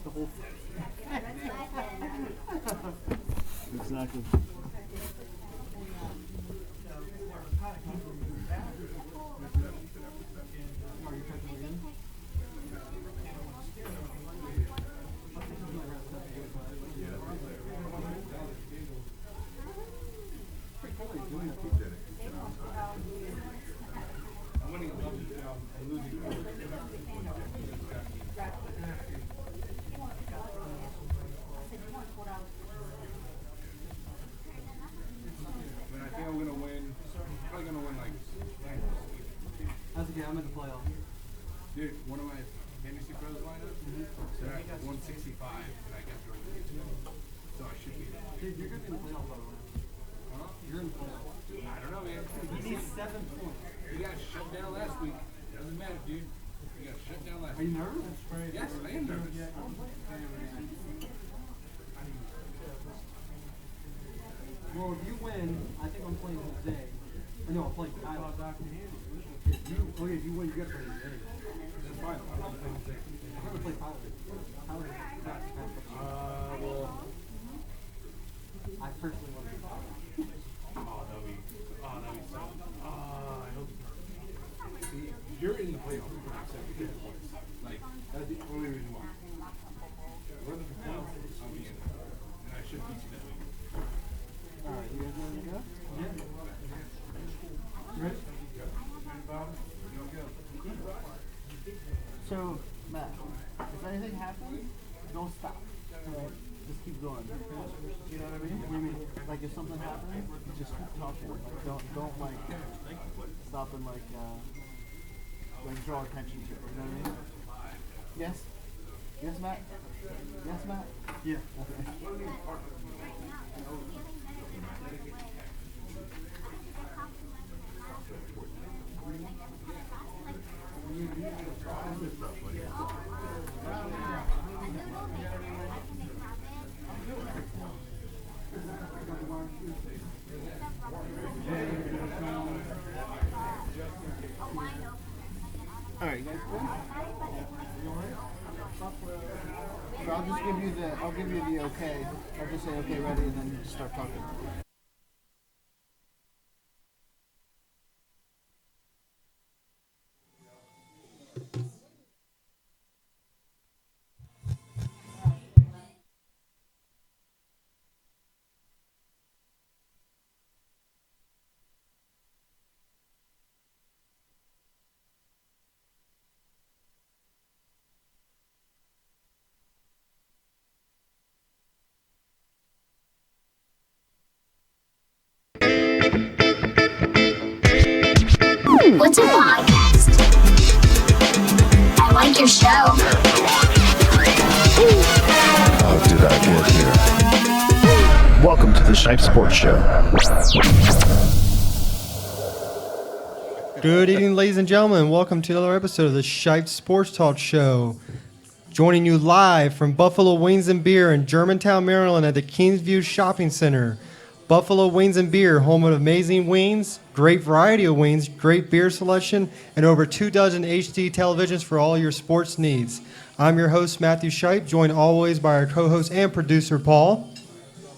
the whole thing. Exactly. How's it going? I'm in the playoffs. Dude, one of my fantasy pros lineup, they're at 165, and I got to so I should be. Dude, you're going to be in the playoffs, by the way. Huh? You're in the playoffs. I don't know, man. You need 7 points. You got shut down last week. Doesn't matter, dude. You got shut down last Are week. you nervous? That's crazy. Yes, I am nervous. Well, if you win, I think I'm playing Jose. Or no, I'm playing Kyle. If you win, you got to play Jose. That's fine. I'm not playing the same. I'm going to play Tyler. Well. I personally want to be Tyler. That'll be so. I hope. See, you're in the playoffs for 7 points. Like, that's the only reason why. We're the playoffs, I'll be in. And I should beat you that week. Alright, you guys ready to go? Yeah. Ready? So, Matt, if anything happens, don't stop. Right? Just keep going. You know what I mean? What do you mean? Like if something happens, just keep talking. Like don't like stop and like draw attention to it. You know what I mean? Yes? Yes, Matt? Yes, Matt? Yeah. Okay. Alright, guys, good? So I'll give you the okay. I'll just say okay, ready, and then just start talking. What's a podcast? I like your show. How did I get here? Welcome to the Shipe Sports Show. Good evening, ladies and gentlemen. Welcome to another episode of the Shipe Sports Talk Show. Joining you live from Buffalo Wings and Beer in Germantown, Maryland at the Kingsview Shopping Center. Buffalo Wings and Beer, home of amazing wings, great variety of wings, great beer selection, and over 24 HD televisions for all your sports needs. I'm your host, Matthew Shipe, joined always by our co-host and producer, Paul.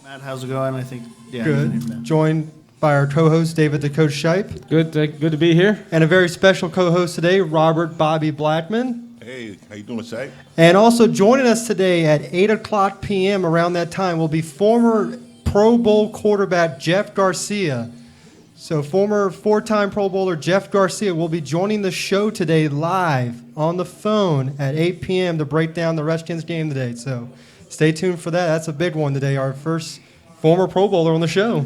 Matt, how's it going? I think, yeah. Good. Joined by our co-host, David the Coach Shipe. Good to be here. And a very special co-host today, Robert Bobby Blackman. Hey, how you doing, Shipe? And also joining us today at 8 o'clock p.m. around that time will be former Pro Bowl quarterback Jeff Garcia. So former 4-time Pro Bowler Jeff Garcia will be joining the show today live on the phone at 8 p.m. to break down the Redskins game today. So stay tuned for that. That's a big one today, our first former Pro Bowler on the show.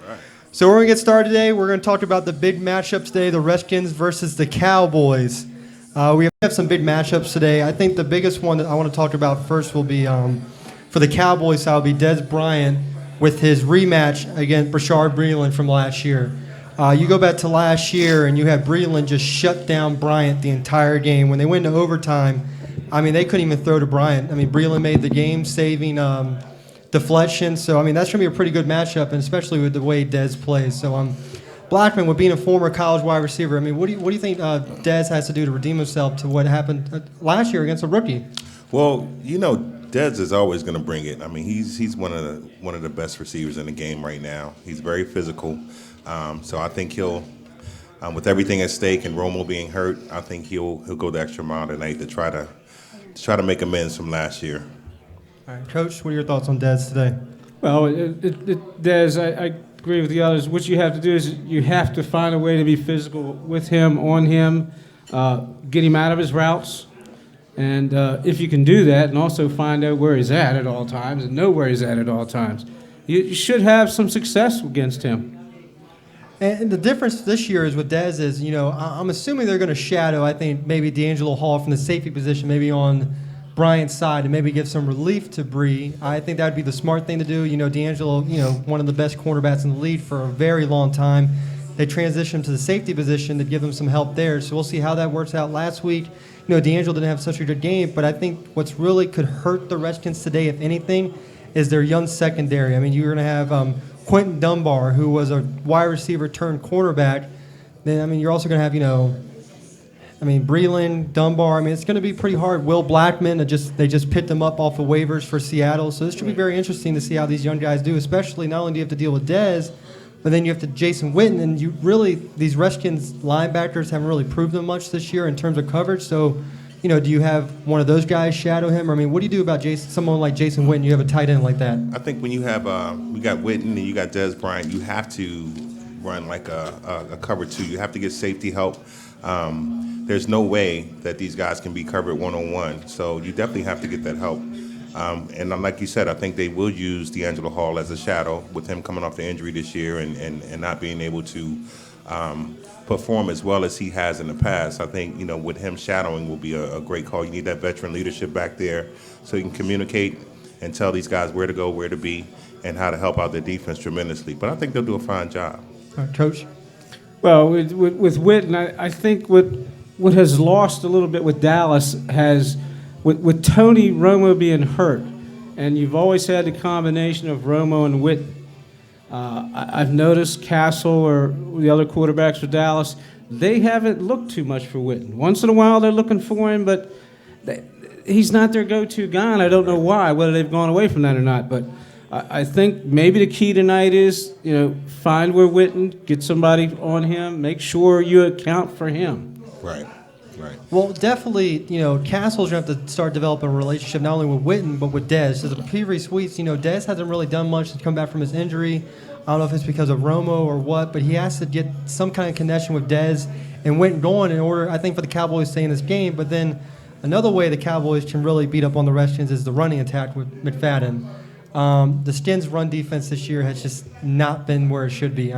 Right. So we're going to get started today. We're going to talk about the big matchup today, the Redskins versus the Cowboys. We have some big matchups today. I think the biggest one that I want to talk about first will be for the Cowboys, that will be Des Bryant with his rematch against Brashard Breeland from last year. You go back to last year, and you had Breeland just shut down Bryant the entire game. When they went into overtime, I mean, they couldn't even throw to Bryant. I mean, Breeland made the game-saving deflection. So, I mean, that's going to be a pretty good matchup, and especially with the way Des plays. So, Blackman, with being a former college wide receiver, I mean, what do you think Des has to do to redeem himself to what happened last year against a rookie? Well, Dez is always going to bring it. I mean, he's one of the best receivers in the game right now. He's very physical, so I think he'll, with everything at stake and Romo being hurt, I think he'll go the extra mile tonight to try to make amends from last year. All right, Coach, what are your thoughts on Dez today? Well, Dez, I agree with the others. What you have to do is you have to find a way to be physical with him, on him, get him out of his routes. And if you can do that and also find out where he's at all times and know where he's at all times, you should have some success against him. And the difference this year is with Dez is, I'm assuming they're going to shadow, I think, maybe D'Angelo Hall from the safety position, maybe on Bryant's side, and maybe give some relief to Bree. I think that would be the smart thing to do. D'Angelo, one of the best cornerbacks in the league for a very long time. They transitioned him to the safety position to give them some help there. So we'll see how that works out. Last week, D'Angelo didn't have such a good game, but I think what's really could hurt the Redskins today, if anything, is their young secondary. I mean, you're going to have Quentin Dunbar, who was a wide receiver turned cornerback. Then, you're also going to have, Breland, Dunbar. It's going to be pretty hard. Will Blackman, they just picked him up off of waivers for Seattle. So this should be very interesting to see how these young guys do, especially not only do you have to deal with Dez, but then you have to Jason Witten, and these Redskins linebackers haven't really proved them much this year in terms of coverage. So, do you have one of those guys shadow him? What do you do about someone like Jason Witten? You have a tight end like that. I think when you have you got Witten and you got Dez Bryant, you have to run like a cover two. You have to get safety help. There's no way that these guys can be covered one-on-one, so you definitely have to get that help. And like you said, I think they will use D'Angelo Hall as a shadow with him coming off the injury this year and not being able to perform as well as he has in the past. I think, with him shadowing will be a great call. You need that veteran leadership back there so you can communicate and tell these guys where to go, where to be, and how to help out their defense tremendously. But I think they'll do a fine job. All right, Coach? Well, with Witten, I think what has lost a little bit with Dallas has, with Tony Romo being hurt, and you've always had the combination of Romo and Witten. I've noticed Castle or the other quarterbacks for Dallas, they haven't looked too much for Witten. Once in a while they're looking for him, but he's not their go-to guy, and I don't know why, whether they've gone away from that or not. But I think maybe the key tonight is, find where Witten, get somebody on him, make sure you account for him. Right. Well, definitely, Castle's going to have to start developing a relationship not only with Witten, but with Dez. So the previous weeks, Dez hasn't really done much to come back from his injury. I don't know if it's because of Romo or what, but he has to get some kind of connection with Dez and Witten going in order, I think, for the Cowboys to stay in this game. But then another way the Cowboys can really beat up on the Redskins is the running attack with McFadden. The Skins' run defense this year has just not been where it should be.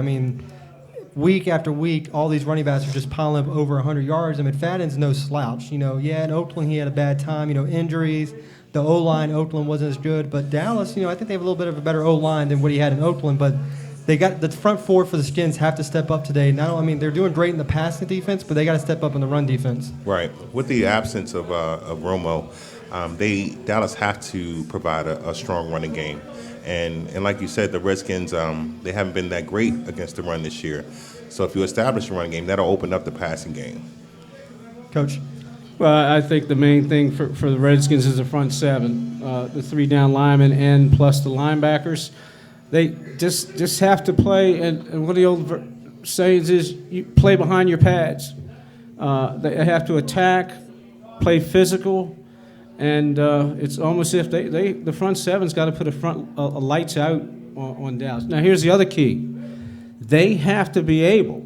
Week after week, all these running backs are just piling up over 100 yards, and McFadden's no slouch. In Oakland he had a bad time, injuries. The O-line, Oakland wasn't as good, but Dallas, I think they have a little bit of a better O-line than what he had in Oakland, but they got the front four for the Skins have to step up today. They're doing great in the passing defense, but they got to step up in the run defense. Right. With the absence of Romo, Dallas have to provide a strong running game. And like you said, the Redskins, they haven't been that great against the run this year. So if you establish a running game, that'll open up the passing game. Coach? Well, I think the main thing for the Redskins is the front seven, the three down linemen and plus the linebackers. They just have to play, and one of the old sayings is you play behind your pads. They have to attack, play physical, and it's almost if the front seven's got to put a lights out on Dallas. Now, here's the other key. They have to be able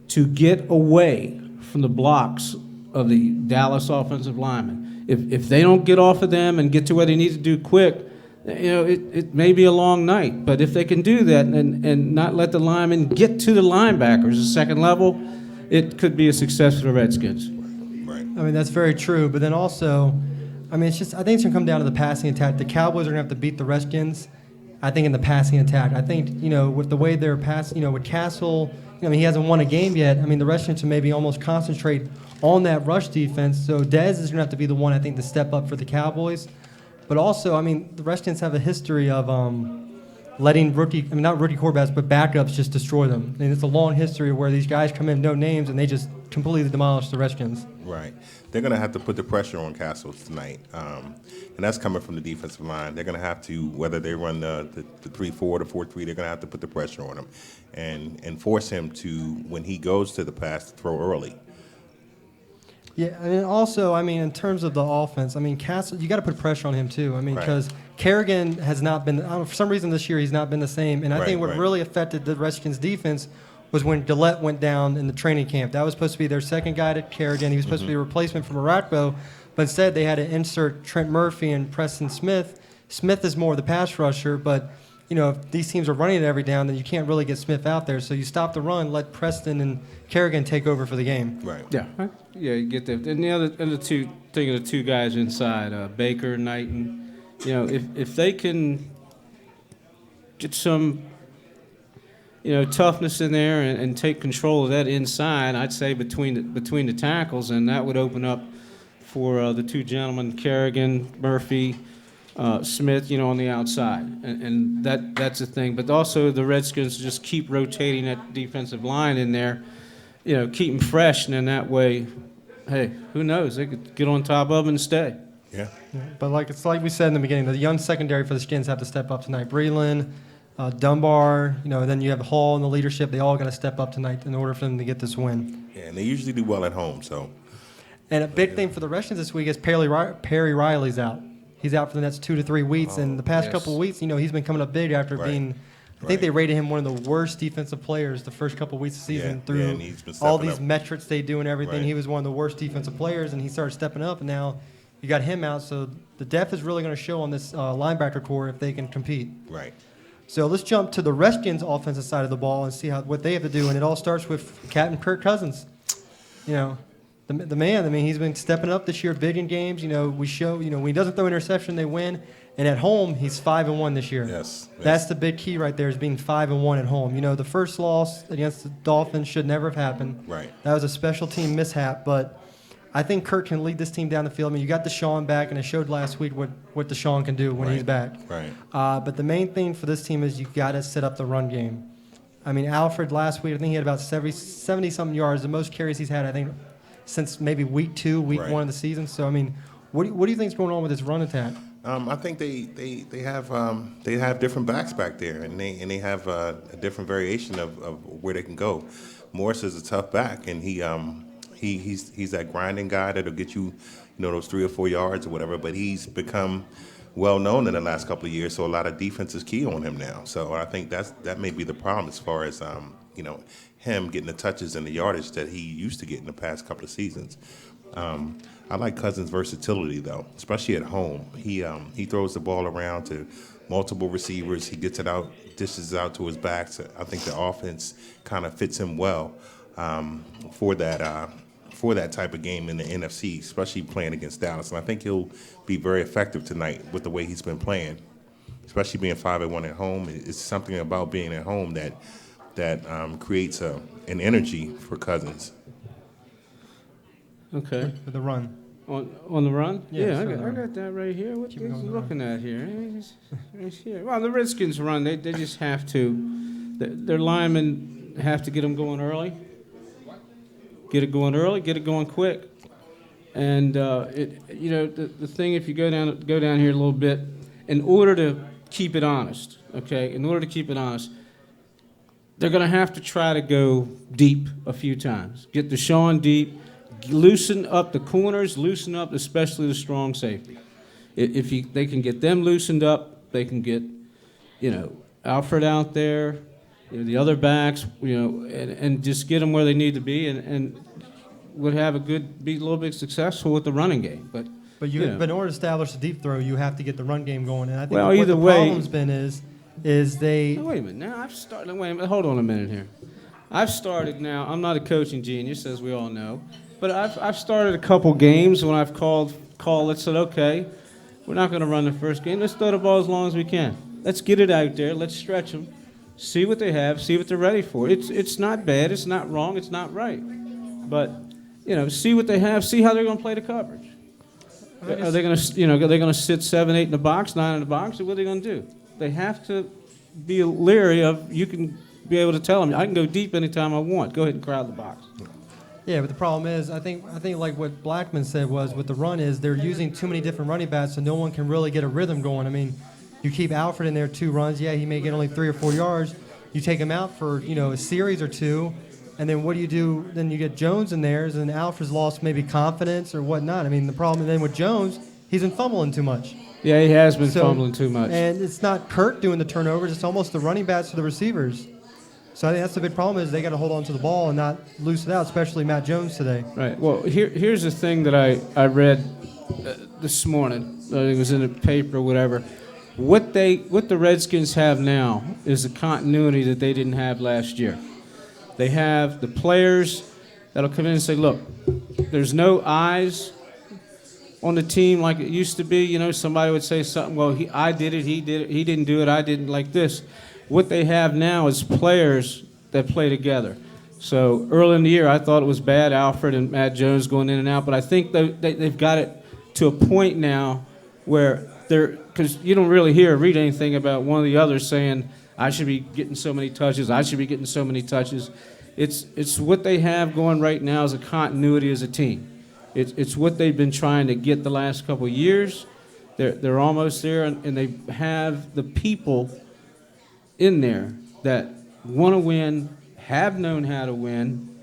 to get away from the blocks of the Dallas offensive linemen. If they don't get off of them and get to where they need to do quick, it may be a long night. But if they can do that and not let the linemen get to the linebackers, the second level, it could be a success for the Redskins. Right. That's very true. But then also, I think it's going to come down to the passing attack. The Cowboys are going to have to beat the Redskins, I think, in the passing attack. I think, with the way they're passing, with Castle, he hasn't won a game yet. The Redskins should maybe almost concentrate on that rush defense. So Dez is going to have to be the one, I think, to step up for the Cowboys. But also, the Redskins have a history of letting not rookie quarterbacks, but backups just destroy them. It's a long history where these guys come in, no names, and they just completely demolish the Redskins. Right. They're going to have to put the pressure on Castles tonight. And that's coming from the defensive line. They're going to have to, whether they run the 3-4, the 4-3, they're going to have to put the pressure on him and force him to, when he goes to the pass, to throw early. Yeah, and also, I mean, in terms of the offense, I mean, Castle, you got to put pressure on him too. I mean, Right. because Kerrigan has not been, I don't know, for some reason this year he's not been the same. And I think what Right. really affected the Redskins defense was when Gillette went down in the training camp. That was supposed to be their second guy to Kerrigan. He was supposed to be a replacement for Maratbo, but instead they had to insert Trent Murphy and Preston Smith. Smith is more of the pass rusher, but if these teams are running it every down, then you can't really get Smith out there. So you stop the run, let Preston and Kerrigan take over for the game. Right. Yeah, you get that. And the other two, thinking of the two guys inside, Baker, Knighton, if they can get some, toughness in there and take control of that inside, I'd say between the tackles, and that would open up for the two gentlemen, Kerrigan, Murphy, Smith, on the outside, and that's the thing. But also the Redskins just keep rotating that defensive line in there, keep them fresh, and in that way, hey, who knows? They could get on top of them and stay. Yeah. But it's like we said in the beginning, the young secondary for the Skins have to step up tonight. Breland, Dunbar, then you have Hall in the leadership. They all got to step up tonight in order for them to get this win. Yeah, and they usually do well at home, so. And a big thing for the Redskins this week is Perry Riley's out. He's out for the next 2 to 3 weeks. And the past couple of weeks, he's been coming up big after being – I think they rated him one of the worst defensive players the first couple of weeks of the season through and he's been all stepping these up. metrics they do and everything. Right. He was one of the worst defensive players, and he started stepping up. And now you got him out. So the depth is really going to show on this linebacker core if they can compete. Right. So let's jump to the Redskins' offensive side of the ball and see what they have to do. And it all starts with Captain Kirk Cousins. The man, I mean, he's been stepping up this year, big in games. We show, when he doesn't throw interception, they win. And at home, he's 5-1 this year. Yes. That's the big key right there, is being 5-1 at home. The first loss against the Dolphins should never have happened. Right. That was a special team mishap, but I think Kirk can lead this team down the field. I mean, you got Deshaun back, and it showed last week what Deshaun can do when he's back. Right. But the main thing for this team is you got to set up the run game. I mean, Alfred last week, I think he had about 70-something yards, the most carries he's had, I think, since maybe week 2, week 1 of the season. So, I mean, what do you think is going on with this run attack? I think they have different backs back there, and they have a different variation of where they can go. Morris is a tough back, and he's that grinding guy that'll get you, those 3 or 4 yards or whatever. But he's become well known in the last couple of years, so a lot of defense is key on him now. So I think that may be the problem as far as him getting the touches and the yardage that he used to get in the past couple of seasons. I like Cousins' versatility, though, especially at home. He throws the ball around to multiple receivers. He gets it out, dishes it out to his back. So I think the offense kind of fits him well for that type of game in the NFC, especially playing against Dallas. And I think he'll be very effective tonight with the way he's been playing, especially being 5-1 at home. It's something about being at home that creates an energy for Cousins. Okay. For the run. On the run? Yeah, I sure. got that right here. What Keep are it on you the looking at here? Right here. Well, the Redskins run, they just have to. Their linemen have to get them going early. Get it going early, get it going quick. And, the thing, if you go down here a little bit, in order to keep it honest, okay, they're going to have to try to go deep a few times. Get Deshaun deep. Loosen up the corners, loosen up especially the strong safety. If they can get them loosened up, they can get, Alfred out there, the other backs, and just get them where they need to be, and would have be a little bit successful with the running game. But But in order to establish the deep throw, you have to get the run game going. And I think Well, what either the way- problem's been is they. Now, wait a minute. Now I've started. Wait a minute. Hold on a minute here. I've started now. I'm not a coaching genius, as we all know, but I've started a couple games when I've called it. Said, okay, we're not going to run the first game. Let's throw the ball as long as we can. Let's get it out there. Let's stretch them. See what they have. See what they're ready for. It's not bad. It's not wrong. It's not right. But see what they have. See how they're going to play the coverage. Are they going to sit 7, 8 in the box, 9 in the box? Or what are they going to do? They have to be leery of. You can be able to tell them, I can go deep anytime I want. Go ahead and crowd the box. Yeah, but the problem is, I think like what Blackman said was with the run is they're using too many different running backs, so no one can really get a rhythm going. I mean, you keep Alfred in there 2 runs, yeah, he may get only 3 or 4 yards. You take him out for a series or 2, and then what do you do? Then you get Jones in there, and Alfred's lost maybe confidence or whatnot. I mean, the problem then with Jones, he's been fumbling too much. Yeah, he has been fumbling too much. And it's not Kurt doing the turnovers; it's almost the running backs or the receivers. So I think that's the big problem is they got to hold on to the ball and not loose it out, especially Matt Jones today. Right. Well, here's the thing that I read this morning. It was in a paper or whatever. What the Redskins have now is a continuity that they didn't have last year. They have the players that'll come in and say, look, there's no eyes on the team like it used to be. Somebody would say something, well, I did it, he did it, he didn't do it, I didn't, like this. What they have now is players that play together. So early in the year, I thought it was bad, Alfred and Matt Jones going in and out, but I think they've got it to a point now where because you don't really hear or read anything about one of the others saying, I should be getting so many touches, I should be getting so many touches. It's what they have going right now as a continuity as a team. It's what they've been trying to get the last couple of years. They're almost there, and they have the people in there that want to win, have known how to win,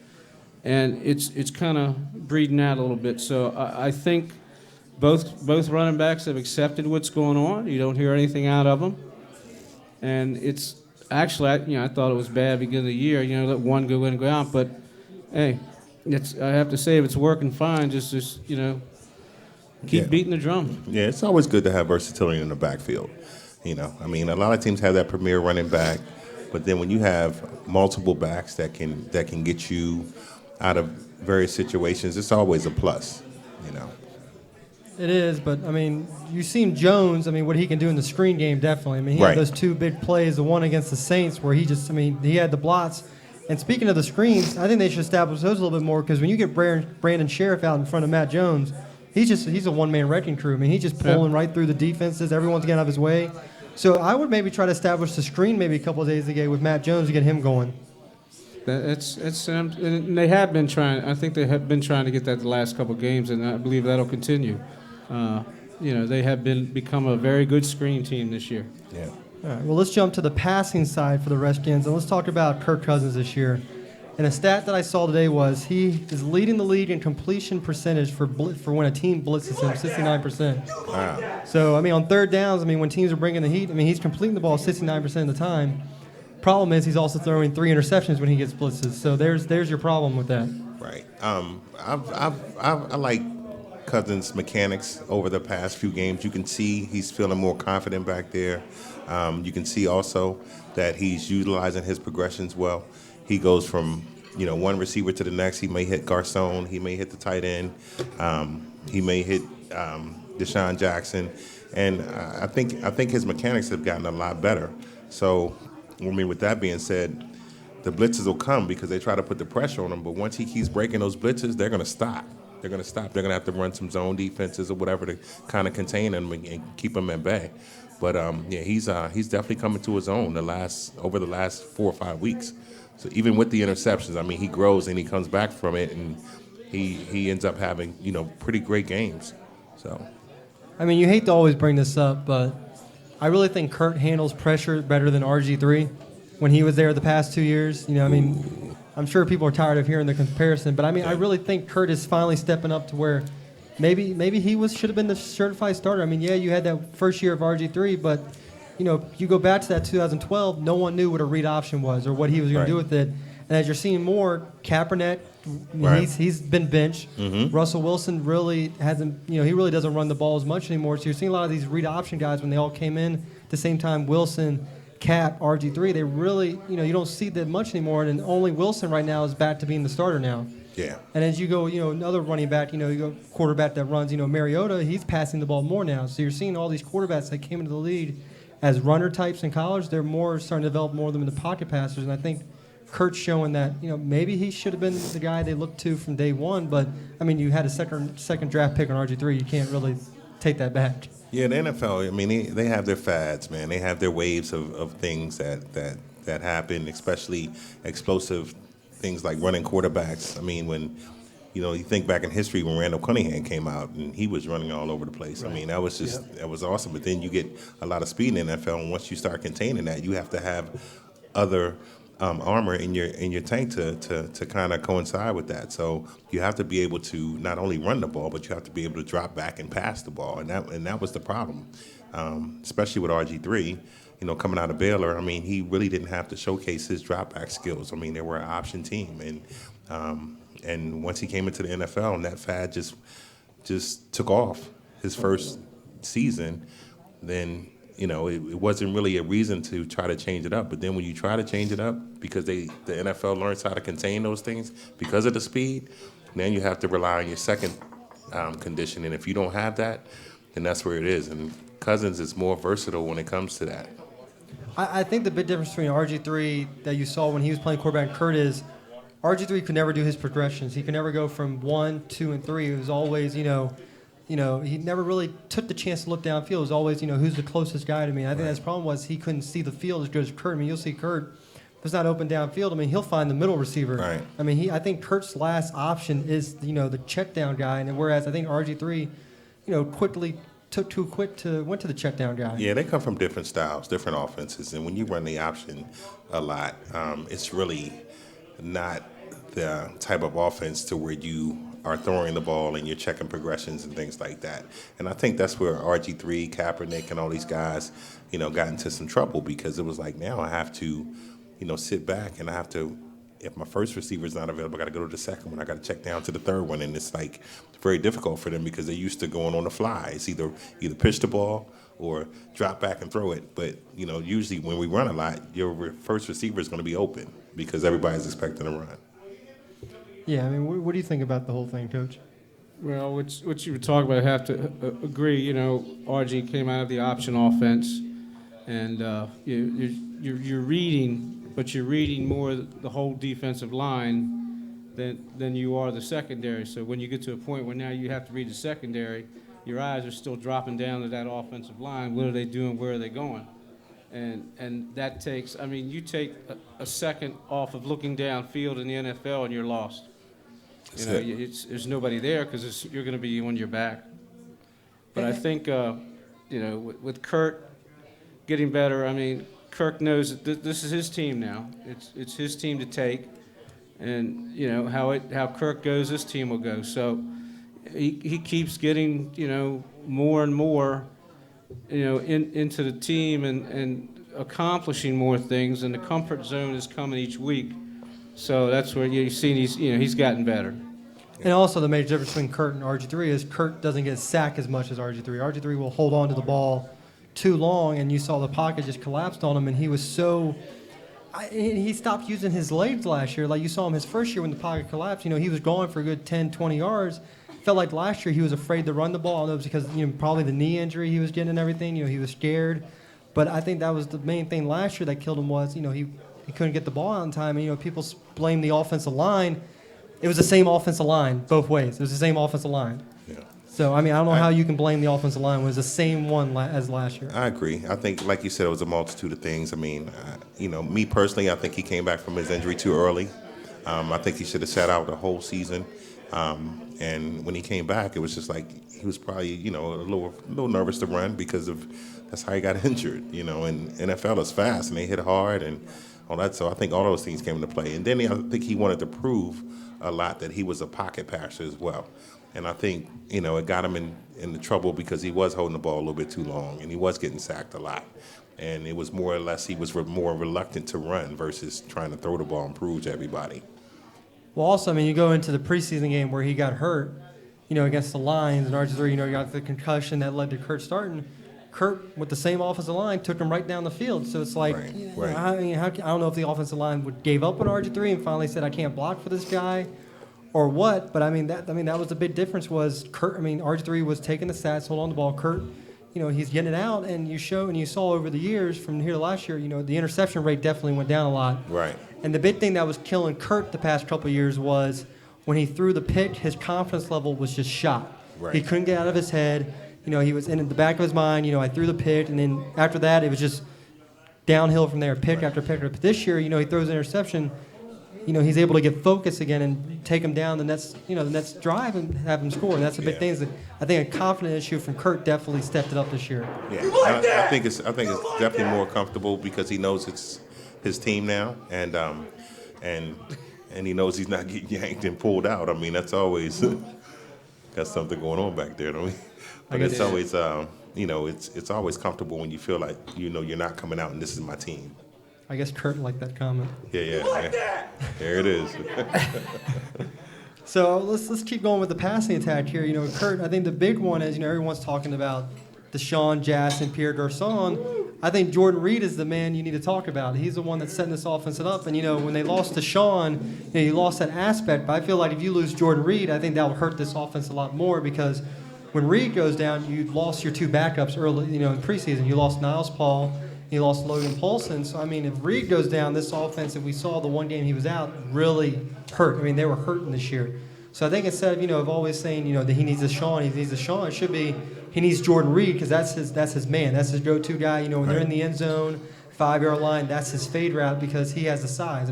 and it's kind of breeding out a little bit. So I think both running backs have accepted what's going on. You don't hear anything out of them, and it's actually I thought it was bad beginning of the year. Let one go in and go out, but hey, I have to say if it's working fine, just keep beating the drum. Yeah, it's always good to have versatility in the backfield. I mean, a lot of teams have that premier running back, but then when you have multiple backs that can get you out of various situations, it's always a plus. It is, but I mean, you've seen Jones. I mean, what he can do in the screen game, definitely. I mean, he had those 2 big plays, the one against the Saints, where he had the blots. And speaking of the screens, I think they should establish those a little bit more because when you get Brandon Sheriff out in front of Matt Jones, he's a one-man wrecking crew. I mean, he's just pulling right through the defenses. Everyone's getting out of his way. So I would maybe try to establish the screen maybe a couple of days ago with Matt Jones to get him going. And they have been trying. I think they have been trying to get that the last couple of games, and I believe that'll continue. They have become a very good screen team this year. Yeah. All right, well, let's jump to the passing side for the Redskins, and let's talk about Kirk Cousins this year. And a stat that I saw today was he is leading the league in completion percentage for when a team blitzes him, 69%. Wow. So, I mean, on third downs, I mean, when teams are bringing the heat, I mean, he's completing the ball 69% of the time. Problem is he's also throwing 3 interceptions when he gets blitzes. So there's your problem with that. Right. I like Cousins' mechanics over the past few games. You can see he's feeling more confident back there. You can see also that he's utilizing his progressions well. He goes from one receiver to the next. He may hit Garcon. He may hit the tight end. He may hit Deshaun Jackson. And I think his mechanics have gotten a lot better. So, I mean, with that being said, the blitzes will come because they try to put the pressure on him. But once he keeps breaking those blitzes, they're going to stop. They're going to have to run some zone defenses or whatever to kind of contain him and keep him at bay. But he's definitely coming to his own over the last 4 or 5 weeks. So even with the interceptions, I mean, he grows and he comes back from it, and he ends up having pretty great games. So, I mean, you hate to always bring this up, but I really think Kurt handles pressure better than RG3 when he was there the past 2 years. I mean, I'm sure people are tired of hearing the comparison, but I mean, I really think Kurt is finally stepping up to where maybe he should have been the certified starter. I mean, yeah, you had that first year of RG3, but you go back to that 2012, no one knew what a read option was or what he was going to do with it. And as you're seeing more, Kaepernick, he's been benched. Mm-hmm. Russell Wilson really hasn't, he really doesn't run the ball as much anymore. So you're seeing a lot of these read option guys when they all came in at the same time. Wilson, Cap, RG3, they really, you don't see that much anymore. And only Wilson right now is back to being the starter now. Yeah. And as you go, another running back, you go quarterback that runs, Mariota, he's passing the ball more now. So you're seeing all these quarterbacks that came into the league as runner types in college. They're more starting to develop more of them into pocket passers. And I think Kurt's showing that, maybe he should have been the guy they looked to from day one. But, I mean, you had a second draft pick on RG3. You can't really take that back. Yeah, the NFL, I mean, they have their fads, man. They have their waves of things that happen, especially explosive things like running quarterbacks. I mean, when you think back in history when Randall Cunningham came out and he was running all over the place. I mean, that was that was awesome. But then you get a lot of speed in the NFL, and once you start containing that, you have to have other armor in your tank to kind of coincide with that. So you have to be able to not only run the ball, but you have to be able to drop back and pass the ball, and that was the problem, especially with RG3. Coming out of Baylor, I mean, he really didn't have to showcase his drop back skills. I mean, they were an option team, and once he came into the NFL, and that fad just took off his first season, then it wasn't really a reason to try to change it up. But then when you try to change it up, because the NFL learns how to contain those things because of the speed, then you have to rely on your second condition. And if you don't have that, then that's where it is. And Cousins is more versatile when it comes to that. I think the big difference between RG3 that you saw when he was playing quarterback and Kurt is RG3 could never do his progressions. He could never go from 1, 2, and 3. It was always, he never really took the chance to look downfield. It was always, who's the closest guy to me. I think his problem was he couldn't see the field as good as Kurt. I mean, you'll see Kurt, if it's not open downfield, I mean, he'll find the middle receiver. Right. I mean, I think Kurt's last option is, the check down guy, and whereas I think RG3, quickly took too quick went to the check down guy. Yeah, they come from different styles, different offenses, and when you run the option a lot, it's really not the type of offense to where you are throwing the ball and you're checking progressions and things like that. And I think that's where RG3, Kaepernick, and all these guys, got into some trouble, because it was like, now I have to, sit back, and I have to, if my first receiver is not available, I got to go to the second one. I got to check down to the third one, and it's like very difficult for them because they're used to going on the fly. It's either pitch the ball or drop back and throw it. But usually when we run a lot, your first receiver is going to be open because everybody's expecting to run. Yeah, I mean, what do you think about the whole thing, Coach? Well, what you were talking about, I have to agree. RG came out of the option offense, and you're reading, but you're reading more the whole defensive line than you are the secondary. So when you get to a point where now you have to read the secondary, your eyes are still dropping down to that offensive line. What are they doing? Where are they going? And that takes, I mean, you take a second off of looking downfield in the NFL and you're lost. There's nobody there because you're going to be on your back. But I think, with Kurt getting better, I mean, Kirk knows that this is his team now. It's his team to take. And, how Kirk goes, this team will go. So he keeps getting, more and more, into the team and accomplishing more things, and the comfort zone is coming each week. So that's where you see he's gotten better. And also the major difference between Kurt and RG3 is Kurt doesn't get sacked as much as RG3. RG3 will hold on to the ball too long, and you saw the pocket just collapsed on him, and he was so he stopped using his legs last year. Like you saw him his first year when the pocket collapsed, he was gone for a good 10, 20 yards. Felt like last year he was afraid to run the ball. I know it was because probably the knee injury he was getting and everything. He was scared. But I think that was the main thing last year that killed him was he couldn't get the ball out in time. And people blame the offensive line. It was the same offensive line both ways. It was the same offensive line. Yeah. So I don't know how you can blame the offensive line. It was the same one as last year. I agree. I think, like you said, it was a multitude of things. I mean, me personally, I think he came back from his injury too early. I think he should have sat out the whole season. And when he came back, it was just like he was probably, a little nervous to run because of that's how he got injured. And NFL is fast and they hit hard and all that. So I think all those things came into play. And then I think he wanted to prove a lot that he was a pocket passer as well. And I think, it got him in the trouble because he was holding the ball a little bit too long and he was getting sacked a lot. And it was more or less he was more reluctant to run versus trying to throw the ball and prove to everybody. Well, also, you go into the preseason game where he got hurt, against the Lions, and RG3, got the concussion that led to Kurt starting. Kurt, with the same offensive line, took him right down the field. So it's like, Right. I don't know if the offensive line gave up on RG3 and finally said, I can't block for this guy, or what. But that was the big difference was Kurt. RG3 was taking the stats, hold on the ball. Kurt, he's getting it out, and you saw over the years from here to last year, the interception rate definitely went down a lot. Right. And the big thing that was killing Kurt the past couple of years was when he threw the pick, his confidence level was just shot. Right. He couldn't get out of his head. He was in the back of his mind, I threw the pick, and then after that, it was just downhill from there, pick after pick. But this year, he throws an interception, he's able to get focused again and take him down the next drive and have him score. And that's a big thing. I think a confident issue from Kurt definitely stepped it up this year. Yeah, I think it's definitely more comfortable because he knows it's his team now, and he knows he's not getting yanked and pulled out. I mean, that's always got something going on back there, don't we? But it's always it's always comfortable when you feel like you're not coming out and this is my team. I guess Kurt liked that comment. Yeah. There it is. So let's keep going with the passing attack here. Kurt, I think the big one is, everyone's talking about Deshaun Jackson, Pierre Garcon. I think Jordan Reed is the man you need to talk about. He's the one that's setting this offense up. And, when they lost Deshaun, you lost that aspect. But I feel like if you lose Jordan Reed, I think that will hurt this offense a lot more because when Reed goes down, you lost your two backups early, in preseason. You lost Niles Paul. You lost Logan Paulson. So, if Reed goes down, this offense, if we saw the one game he was out, really hurt. They were hurting this year. So I think instead of always saying, that he needs Deshaun, it should be he needs Jordan Reed because that's his man. That's his go-to guy. When they're in the end zone, 5-yard line, that's his fade route because he has the size.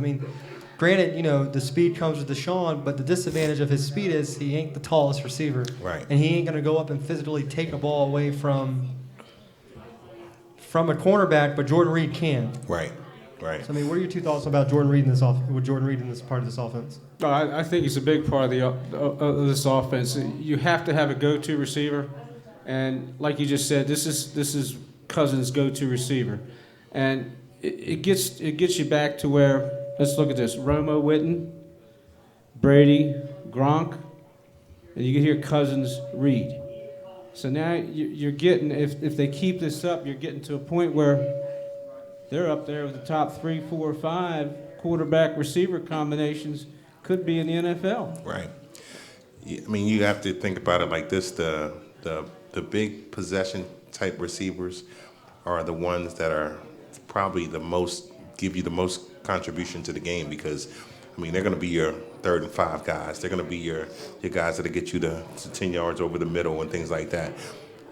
Granted, the speed comes with Deshaun, but the disadvantage of his speed is he ain't the tallest receiver. Right. And he ain't going to go up and physically take a ball away from a cornerback, but Jordan Reed can. Right. So, what are your two thoughts about Jordan Reed in this part of this offense? I think it's a big part of this offense. You have to have a go-to receiver, and like you just said, this is Cousins' go-to receiver, and it gets you back to where, let's look at this: Romo, Witten, Brady, Gronk, and you can hear Cousins, Reed. So now you're getting, if they keep this up, you're getting to a point where they're up there with the top 3, 4, 5 quarterback receiver combinations could be in the NFL. Right. You have to think about it like this: the big possession type receivers are the ones that are probably give you the most contribution to the game because they're going to be your 3rd and 5 guys. They're going to be your guys that'll get you to 10 yards over the middle and things like that.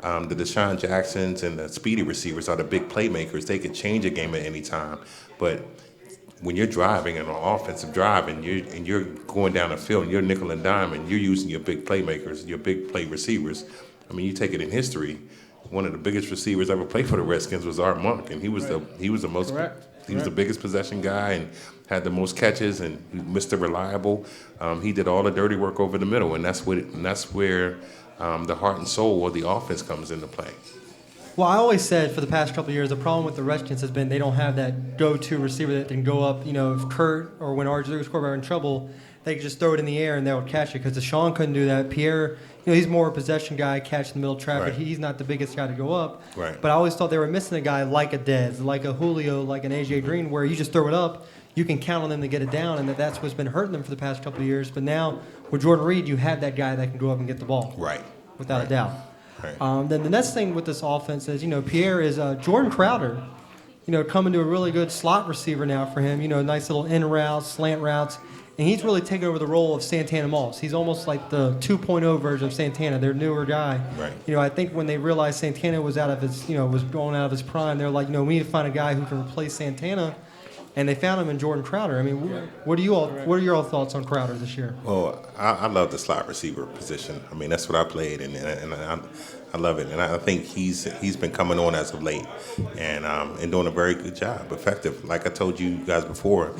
The Deshaun Jacksons and the speedy receivers are the big playmakers. They can change a game at any time. But when you're driving an offensive drive and you're going down the field and you're nickel and dime and you're using your big playmakers, your big play receivers, you take it in history. One of the biggest receivers ever played for the Redskins was Art Monk, and he was the most. Correct. He was the biggest possession guy and had the most catches and Mr. Reliable. He did all the dirty work over the middle, and that's where the heart and soul of the offense comes into play. Well, I always said for the past couple of years, the problem with the Redskins has been they don't have that go-to receiver that can go up. If Kurt or when RJ Scorber are in trouble, they could just throw it in the air and they'll catch it because Deshaun couldn't do that. Pierre, he's more a possession guy, catch in the middle of traffic. Right. He's not the biggest guy to go up. Right. But I always thought they were missing a guy like a Dez, like a Julio, like an AJ Green, where you just throw it up, you can count on them to get it down, and that's what's been hurting them for the past couple of years. But now with Jordan Reed, you have that guy that can go up and get the ball. Right. Without a doubt. Right. Then the next thing with this offense is, Pierre is Jordan Crowder, coming to a really good slot receiver now for him. Nice little in routes, slant routes. And he's really taken over the role of Santana Moss. He's almost like the 2.0 version of Santana, their newer guy. Right. I think when they realized Santana was out of his, was going out of his prime, they're like, we need to find a guy who can replace Santana. And they found him in Jordan Crowder. What are your all thoughts on Crowder this year? Well, I love the slot receiver position. that's what I played, and I love it. And I think he's been coming on as of late, and doing a very good job, effective. Like I told you guys before,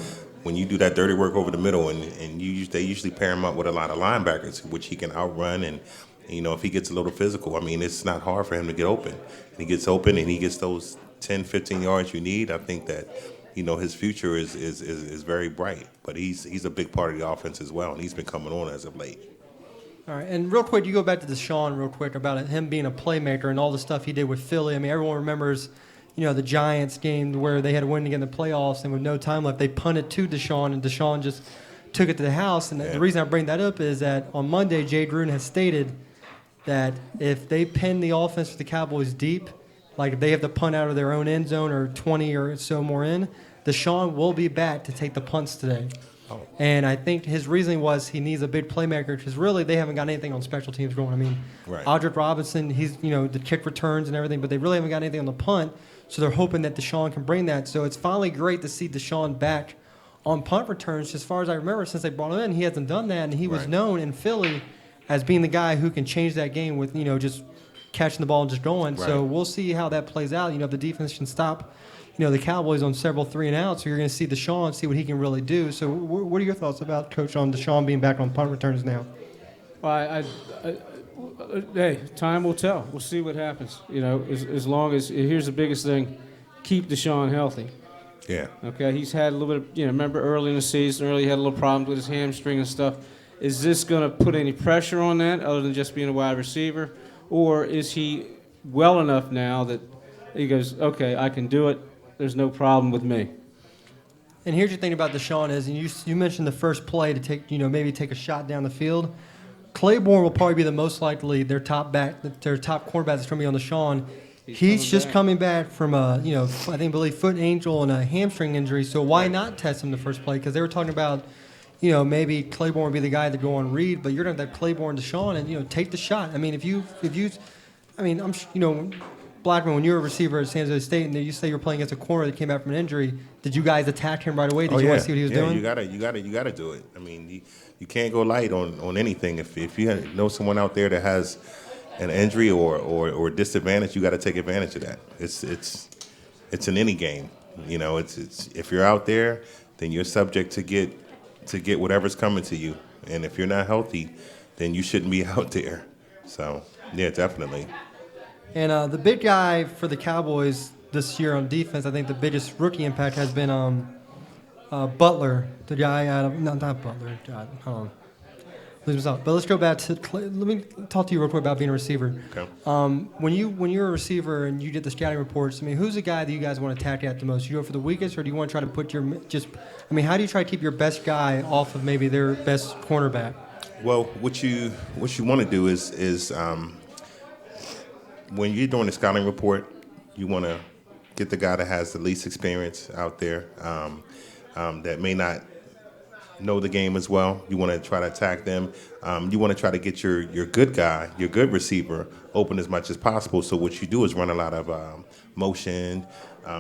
when you do that dirty work over the middle, and they usually pair him up with a lot of linebackers, which he can outrun, and if he gets a little physical, it's not hard for him to get open. And he gets open, and he gets those 10, 15 yards you need. I think that his future is very bright, but he's a big part of the offense as well, and he's been coming on as of late. All right, and real quick, you go back to Deshaun real quick about him being a playmaker and all the stuff he did with Philly. Everyone remembers, the Giants game where they had to win to get in the playoffs, and with no time left, they punted to Deshaun, and Deshaun just took it to the house. And the reason I bring that up is that on Monday, Jay Gruden has stated that if they pin the offense for the Cowboys deep, like if they have to punt out of their own end zone or 20 or so more in, Deshaun will be back to take the punts today. Oh. And I think his reasoning was he needs a big playmaker because really they haven't got anything on special teams going. Right. Audric Robinson, he's the kick returns and everything, but they really haven't got anything on the punt. So they're hoping that Deshaun can bring that. So it's finally great to see Deshaun back on punt returns, as far as I remember, since they brought him in, he hasn't done that, and he was Right. known in Philly as being the guy who can change that game with, just catching the ball and just going. So Right. we'll see how that plays out. If the defense can stop, the Cowboys on several 3-and-outs, so you're going to see Deshaun, see what he can really do. So what are your thoughts about, Coach, on Deshaun being back on punt returns now? Well, hey, time will tell. We'll see what happens. As long as here's the biggest thing: keep Deshaun healthy. Yeah. Okay, he's had a little bit of, remember early in the season, he had a little problems with his hamstring and stuff. Is this going to put any pressure on that other than just being a wide receiver? Or is he well enough now that he goes, okay, I can do it, there's no problem with me? And here's your thing about Deshaun is, and you mentioned the first play to take, maybe take a shot down the field. Claiborne will probably be the most likely their top cornerback that's going to be on Deshaun. He's just coming back from I believe foot ankle and a hamstring injury. So why not test him the first play? Because they were talking about, maybe Claiborne would be the guy to go on Reed, but you're going to have Claiborne, Deshaun, and take the shot. I mean, Blackman, when you were a receiver at San Jose State, and you say you were playing against a corner that came back from an injury, did you guys attack him right away? Did you want to see what he was doing? You gotta do it. I mean, you can't go light on anything. If you know someone out there that has an injury or disadvantage, you got to take advantage of that. It's in any game. It's if you're out there, then you're subject to get whatever's coming to you. And if you're not healthy, then you shouldn't be out there. So yeah, definitely. And the big guy for the Cowboys this year on defense, I think the biggest rookie impact has been Butler, the guy out of not Butler. God, lose myself. But let's go back to let me talk to you real quick about being a receiver. Okay. When you're a receiver and you get the scouting reports, who's the guy that you guys want to attack at the most? You go for the weakest, or do you want to try to put how do you try to keep your best guy off of maybe their best cornerback? Well, what you want to do is when you're doing a scouting report, you want to get the guy that has the least experience out there, that may not know the game as well. You want to try to attack them. You want to try to get your good guy, your good receiver, open as much as possible. So what you do is run a lot of motion.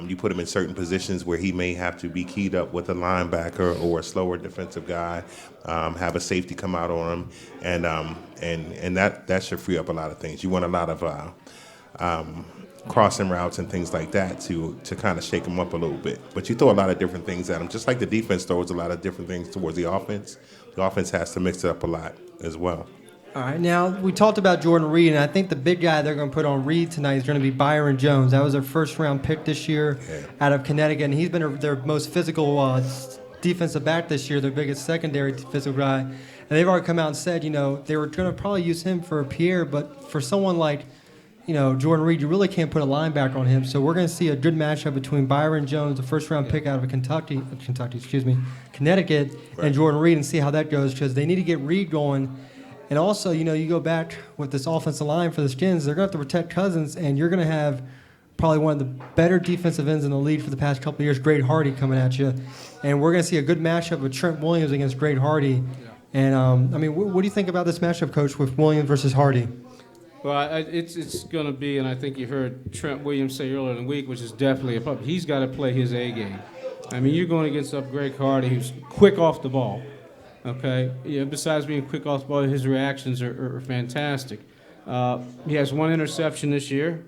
You put him in certain positions where he may have to be keyed up with a linebacker or a slower defensive guy, have a safety come out on him, and that should free up a lot of things. You want a lot of crossing routes and things like that to kind of shake them up a little bit. But you throw a lot of different things at them, just like the defense throws a lot of different things towards the offense. The offense has to mix it up a lot as well. All right, now we talked about Jordan Reed, and I think the big guy they're going to put on Reed tonight is going to be Byron Jones. That was their first-round pick this year out of Connecticut, and he's been their most physical defensive back this year, their biggest secondary physical guy. And they've already come out and said, they were going to probably use him for Pierre, but for someone like Jordan Reed, you really can't put a linebacker on him. So we're going to see a good matchup between Byron Jones, the first-round pick out of Connecticut, and Jordan Reed, and see how that goes, because they need to get Reed going. And also, you go back with this offensive line for the Skins, they're going to have to protect Cousins, and you're going to have probably one of the better defensive ends in the league for the past couple of years, Greg Hardy, coming at you. And we're going to see a good matchup with Trent Williams against Greg Hardy. And, what do you think about this matchup, Coach, with Williams versus Hardy? Well, it's going to be, and I think you heard Trent Williams say earlier in the week, which is definitely a pup. He's got to play his A game. You're going against Greg Hardy, who's quick off the ball. Okay. Besides being quick off the ball, his reactions are fantastic. He has one interception this year.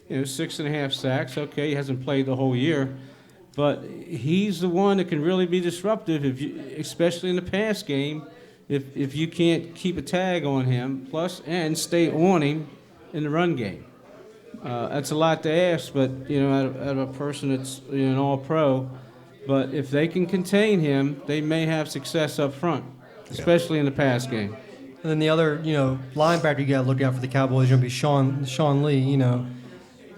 6.5 sacks. Okay, he hasn't played the whole year, but he's the one that can really be disruptive, especially in the pass game. If you can't keep a tag on him, and stay on him in the run game. That's a lot to ask, but out of a person that's an all-pro. But if they can contain him, they may have success up front, especially in the pass game. And then the other, linebacker you got to look out for the Cowboys is going to be Sean Lee,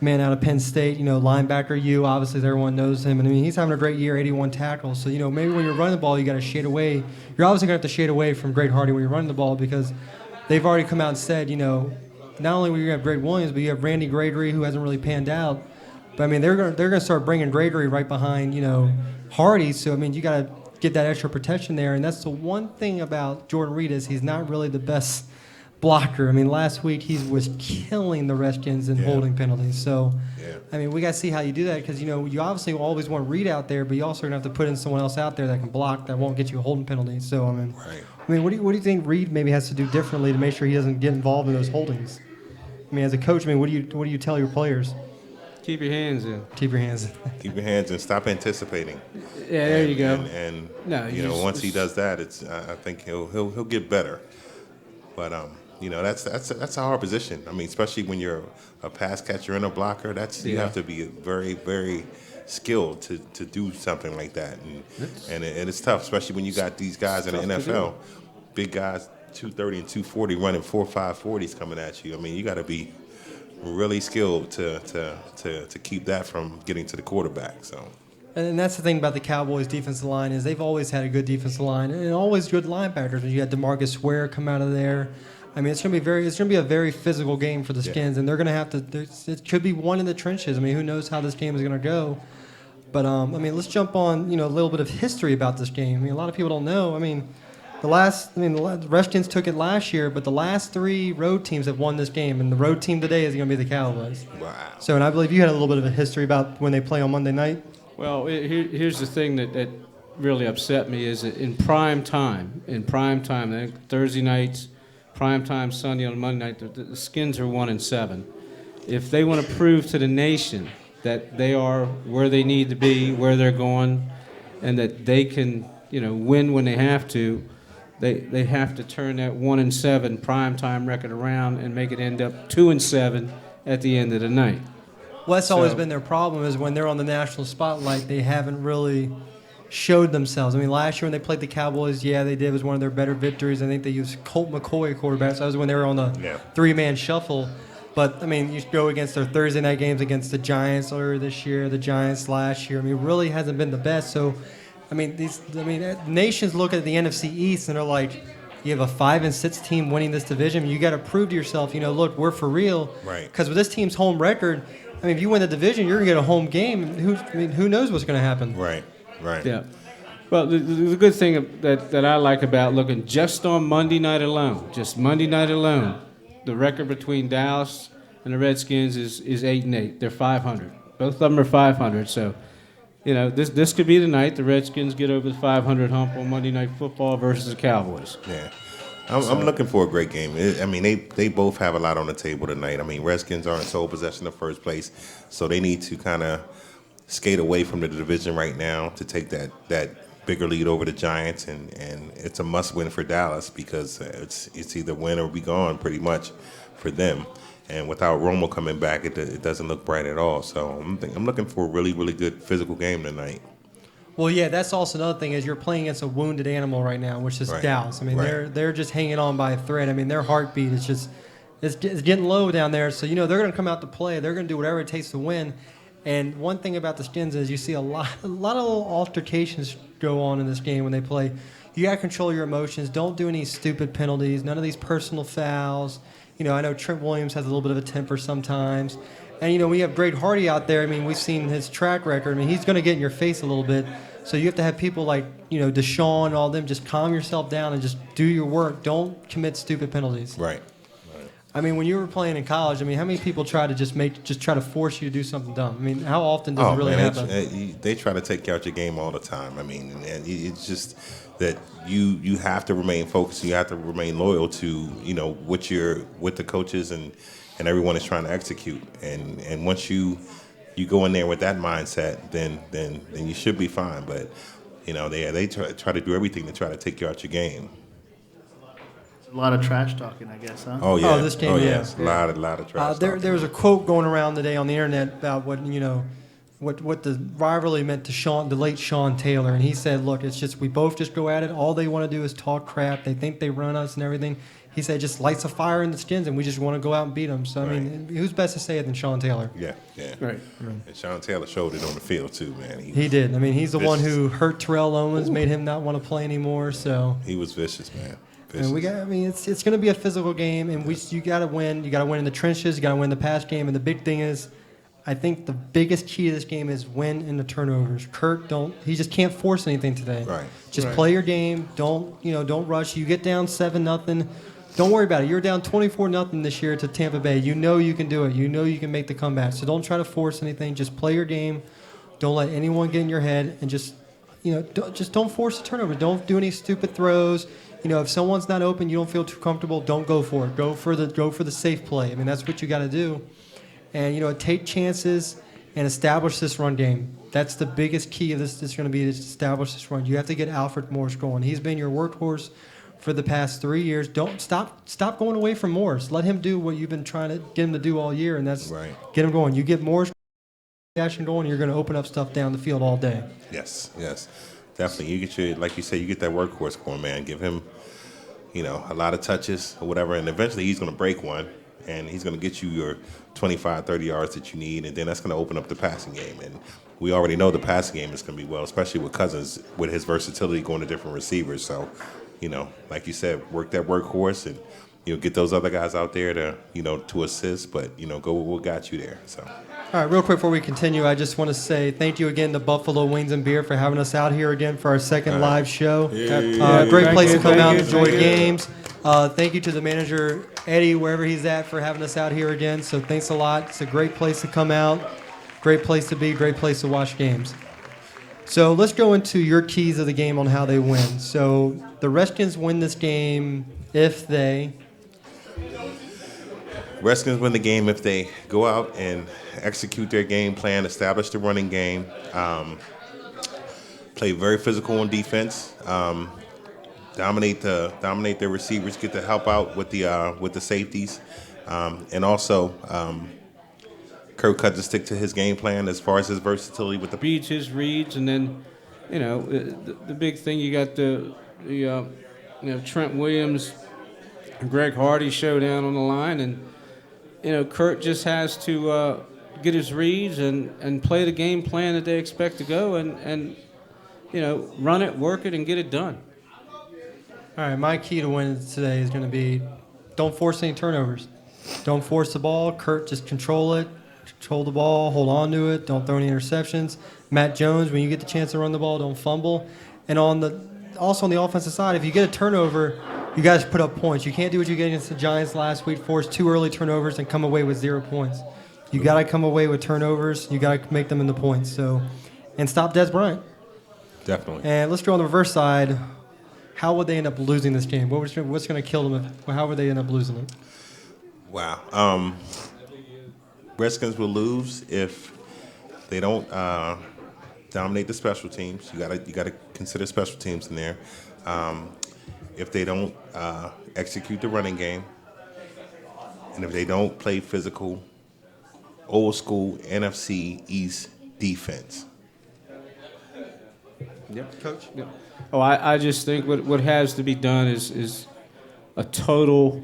man out of Penn State, linebacker. Obviously everyone knows him, and he's having a great year, 81 tackles. So maybe when you're running the ball, you got to shade away. You're obviously going to have to shade away from Greg Hardy when you're running the ball, because they've already come out and said, not only will you have Greg Williams, but you have Randy Gregory, who hasn't really panned out. But they're going to start bringing Gregory right behind Hardy. So you got to get that extra protection there, and that's the one thing about Jordan Reed is he's not really the best blocker. I mean, last week he was killing the Redskins in holding penalties. So, I mean, we got to see how you do that because, you obviously always want Reed out there, but you also going to have to put in someone else out there that can block that won't get you a holding penalty. So, what do you think Reed maybe has to do differently to make sure he doesn't get involved in those holdings? I mean, as a coach, what do you tell your players? Keep your hands in. Keep your hands in. Keep your hands and stop anticipating. Yeah, there you go. And No, once he does that, I think he'll get better. But that's a hard position. I mean, especially when you're a pass catcher and a blocker. You have to be very, very skilled to do something like that, and it's tough, especially when you got these guys in the NFL, big guys, 230 and 240 running 4.5 40s coming at you. I mean, you got to be really skilled to keep that from getting to the quarterback. So. And that's the thing about the Cowboys' defensive line is they've always had a good defensive line and always good linebackers. You had DeMarcus Ware come out of there. I mean, it's going to be a very physical game for the Skins, and they're going to have to. It could be one in the trenches. I mean, who knows how this game is going to go? But let's jump on a little bit of history about this game. I mean, a lot of people don't know. I mean, the Redskins took it last year, but the last 3 road teams have won this game, and the road team today is going to be the Cowboys. Wow. So, and I believe you had a little bit of a history about when they play on Monday night. Well, here's the thing that really upset me is that in prime time, Thursday nights, prime time Sunday on Monday night, the Skins are 1-7. If they want to prove to the nation that they are where they need to be, where they're going, and that they can, win when they have to, they have to turn that 1-7 prime time record around and make it end up 2-7 at the end of the night. Well, that's always been their problem is when they're on the national spotlight, they haven't really showed themselves. I mean, last year when they played the Cowboys, they did. It was one of their better victories. I think they used Colt McCoy quarterback. So that was when they were on the 3-man shuffle. But, I mean, you go against their Thursday night games against the Giants earlier this year, the Giants last year. I mean, it really hasn't been the best. So, nations look at the NFC East and they're like, you have a 5-6 team winning this division. You got to prove to yourself, look, we're for real. Right. Because with this team's home record, I mean, if you win the division, you're going to get a home game. Who knows what's going to happen? Right. Yeah. Well, the good thing that I like about looking just on Monday night alone, the record between Dallas and the Redskins is 8-8. They're 500. Both of them are 500. So, this could be the night the Redskins get over the 500 hump on Monday Night Football versus the Cowboys. Yeah. I'm looking for a great game. They both have a lot on the table tonight. I mean, Redskins are in sole possession of first place, so they need to kind of skate away from the division right now to take that bigger lead over the Giants, and it's a must-win for Dallas because it's either win or be gone pretty much for them. And without Romo coming back, it doesn't look bright at all. So I'm looking for a really, really good physical game tonight. Well, yeah, that's also another thing is you're playing against a wounded animal right now, which is Dallas. I mean, they're just hanging on by a thread. I mean, their heartbeat is just it's getting low down there. So they're going to come out to play. They're going to do whatever it takes to win. And one thing about the Skins is you see a lot of little altercations go on in this game when they play. You got to control your emotions. Don't do any stupid penalties. None of these personal fouls. I know Trent Williams has a little bit of a temper sometimes. And, we have Greg Hardy out there. I mean, we've seen his track record. I mean, he's going to get in your face a little bit. So you have to have people like, Deshaun, all them, just calm yourself down and just do your work. Don't commit stupid penalties. Right. I mean, when you were playing in college, how many people try to try to force you to do something dumb? I mean, how often does it really happen? They try to take out your game all the time. I mean, and it's just that you have to remain focused. You have to remain loyal to, what the coaches and everyone is trying to execute. And once you go in there with that mindset, then you should be fine. But they try to do everything to try to take you out your game. A lot of trash talking, I guess, huh? Oh yeah. Oh, this game, oh, yeah. yes. A lot of trash. There was a quote going around today on the internet about what the rivalry meant to the late Sean Taylor, and he said, "Look, it's just we both just go at it. All they want to do is talk crap. They think they run us and everything." He said, "Just lights a fire in the Skins, and we just want to go out and beat them." So I mean, who's best to say it than Sean Taylor? Yeah. Right. And Sean Taylor showed it on the field too, man. He did. I mean, he's the one vicious. who hurt Terrell Owens, made him not want to play anymore. So He was vicious, man. and it's going to be a physical game, and you got to win. You got to win in the trenches. You got to win the pass game, and the big thing is, I think the biggest key to this game is win in the turnovers. Kurt he just can't force anything today. Right. Just play your game. Don't rush. You get down 7-0. don't worry about it. You're down 24-0 this year to Tampa Bay. You know you can do it. You know you can make the comeback. So don't try to force anything. Just play your game. Don't let anyone get in your head, and just don't force a turnover. Don't do any stupid throws. If someone's not open, you don't feel too comfortable, don't go for it. Go for the safe play. I mean, that's what you got to do. And take chances and establish this run game. That's the biggest key of this. Is going to be to establish this run. You have to get Alfred Morris going. He's been your workhorse for the past 3 years. Don't stop going away from Morris. Let him do what you've been trying to get him to do all year, and that's get him going. You get Morris action going, you're going to open up stuff down the field all day. Yes, definitely. You get like you said, you get that workhorse going, man. Give him, a lot of touches or whatever, and eventually he's going to break one, and he's going to get you your 25, 30 yards that you need, and then that's going to open up the passing game. And we already know the passing game is going to be well, especially with Cousins, with his versatility going to different receivers. So, like you said, work that workhorse and, get those other guys out there to, to assist, but, go with what got you there. So. All right, real quick before we continue, I just want to say thank you again to Buffalo Wings and Beer for having us out here again for our second live show. Great place to come out and enjoy games. Thank you to the manager, Eddie, wherever he's at, for having us out here again. So thanks a lot. It's a great place to come out, great place to be, great place to watch games. So let's go into your keys of the game on how they win. So the Redskins win this game if they... Redskins win the game if they go out and execute their game plan, establish the running game, play very physical on defense, dominate their receivers, get the help out with the safeties, and also Kirk Cousins stick to his game plan as far as his versatility with the reads, and then the big thing, you got the Trent Williams, Greg Hardy showdown on the line, and Kurt just has to get his reads and play the game plan that they expect to go and run it, work it, and get it done. All right, my key to winning today is going to be don't force any turnovers. Don't force the ball. Kurt, just control it. Control the ball. Hold on to it. Don't throw any interceptions. Matt Jones, when you get the chance to run the ball, don't fumble. And also on the offensive side, if you get a turnover, you guys put up points. You can't do what you did against the Giants last week, force 2 early turnovers and come away with 0 points. You got to come away with turnovers. You got to make them into points. So, and stop Des Bryant. Definitely. And let's go on the reverse side. How would they end up losing this game? What's going to kill them? How would they end up losing it? Wow. Redskins will lose if they don't dominate the special teams. You gotta consider special teams in there. If they don't execute the running game, and if they don't play physical, old school NFC East defense. Yep, Coach. Yep. Oh, I just think what has to be done is a total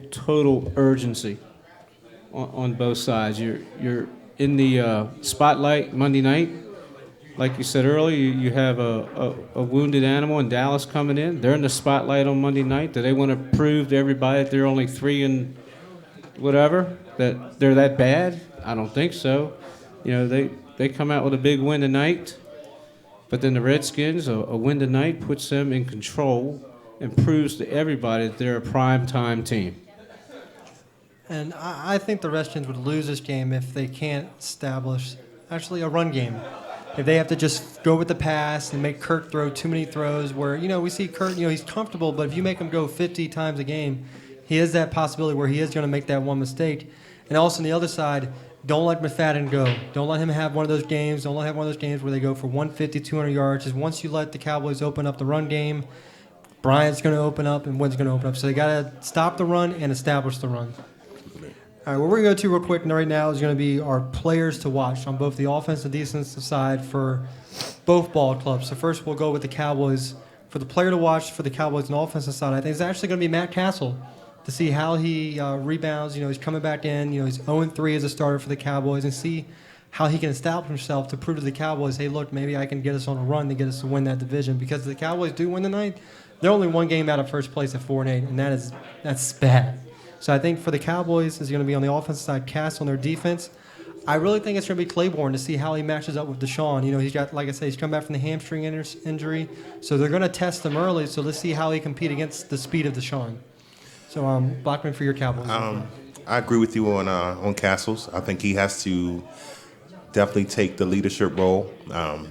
urgency on both sides. You're in the spotlight Monday night. Like you said earlier, you have a wounded animal in Dallas coming in. They're in the spotlight on Monday night. Do they want to prove to everybody that they're only 3 and whatever, that they're that bad? I don't think so. They come out with a big win tonight, but then the Redskins, a win tonight puts them in control and proves to everybody that they're a prime-time team. And I think the Redskins would lose this game if they can't establish actually a run game. If they have to just go with the pass and make Kirk throw too many throws where, we see Kirk, he's comfortable, but if you make him go 50 times a game, he has that possibility where he is going to make that one mistake. And also on the other side, don't let McFadden go. Don't let him have one of those games. Don't let him have one of those games where they go for 150, 200 yards. Just once you let the Cowboys open up the run game, Bryant's going to open up and Wynn's going to open up. So they got to stop the run and establish the run. All right, what we're going to go to real quick right now is going to be our players to watch on both the offensive and defensive side for both ball clubs. So first we'll go with the Cowboys. For the player to watch for the Cowboys on the offensive side, I think it's actually going to be Matt Castle to see how he rebounds. He's coming back in. He's 0-3 as a starter for the Cowboys, and see how he can establish himself to prove to the Cowboys, hey, look, maybe I can get us on a run to get us to win that division. Because if the Cowboys do win tonight, they're only 1 game out of first place at 4-8, and that's bad. So I think for the Cowboys, it's going to be on the offensive side, Castle on their defense. I really think it's going to be Claiborne to see how he matches up with Deshaun. He's got, like I said, he's come back from the hamstring injury. So they're going to test him early. So let's see how he compete against the speed of Deshaun. So, Blackman for your Cowboys. I agree with you on Castles. I think he has to definitely take the leadership role.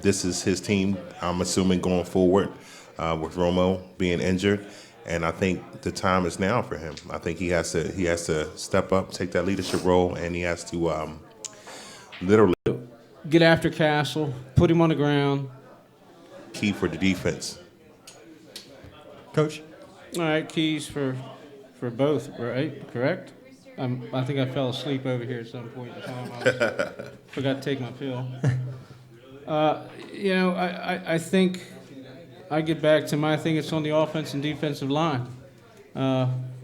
This is his team, I'm assuming, going forward with Romo being injured. And I think the time is now for him. I think he has to step up, take that leadership role, and he has to literally Get after Castle, put him on the ground. key for the defense. Coach? All right, keys for both, right? Correct? I think I fell asleep over here at some point in time. I forgot to take my pill. I think I get back to my thing. It's on the offense and defensive line.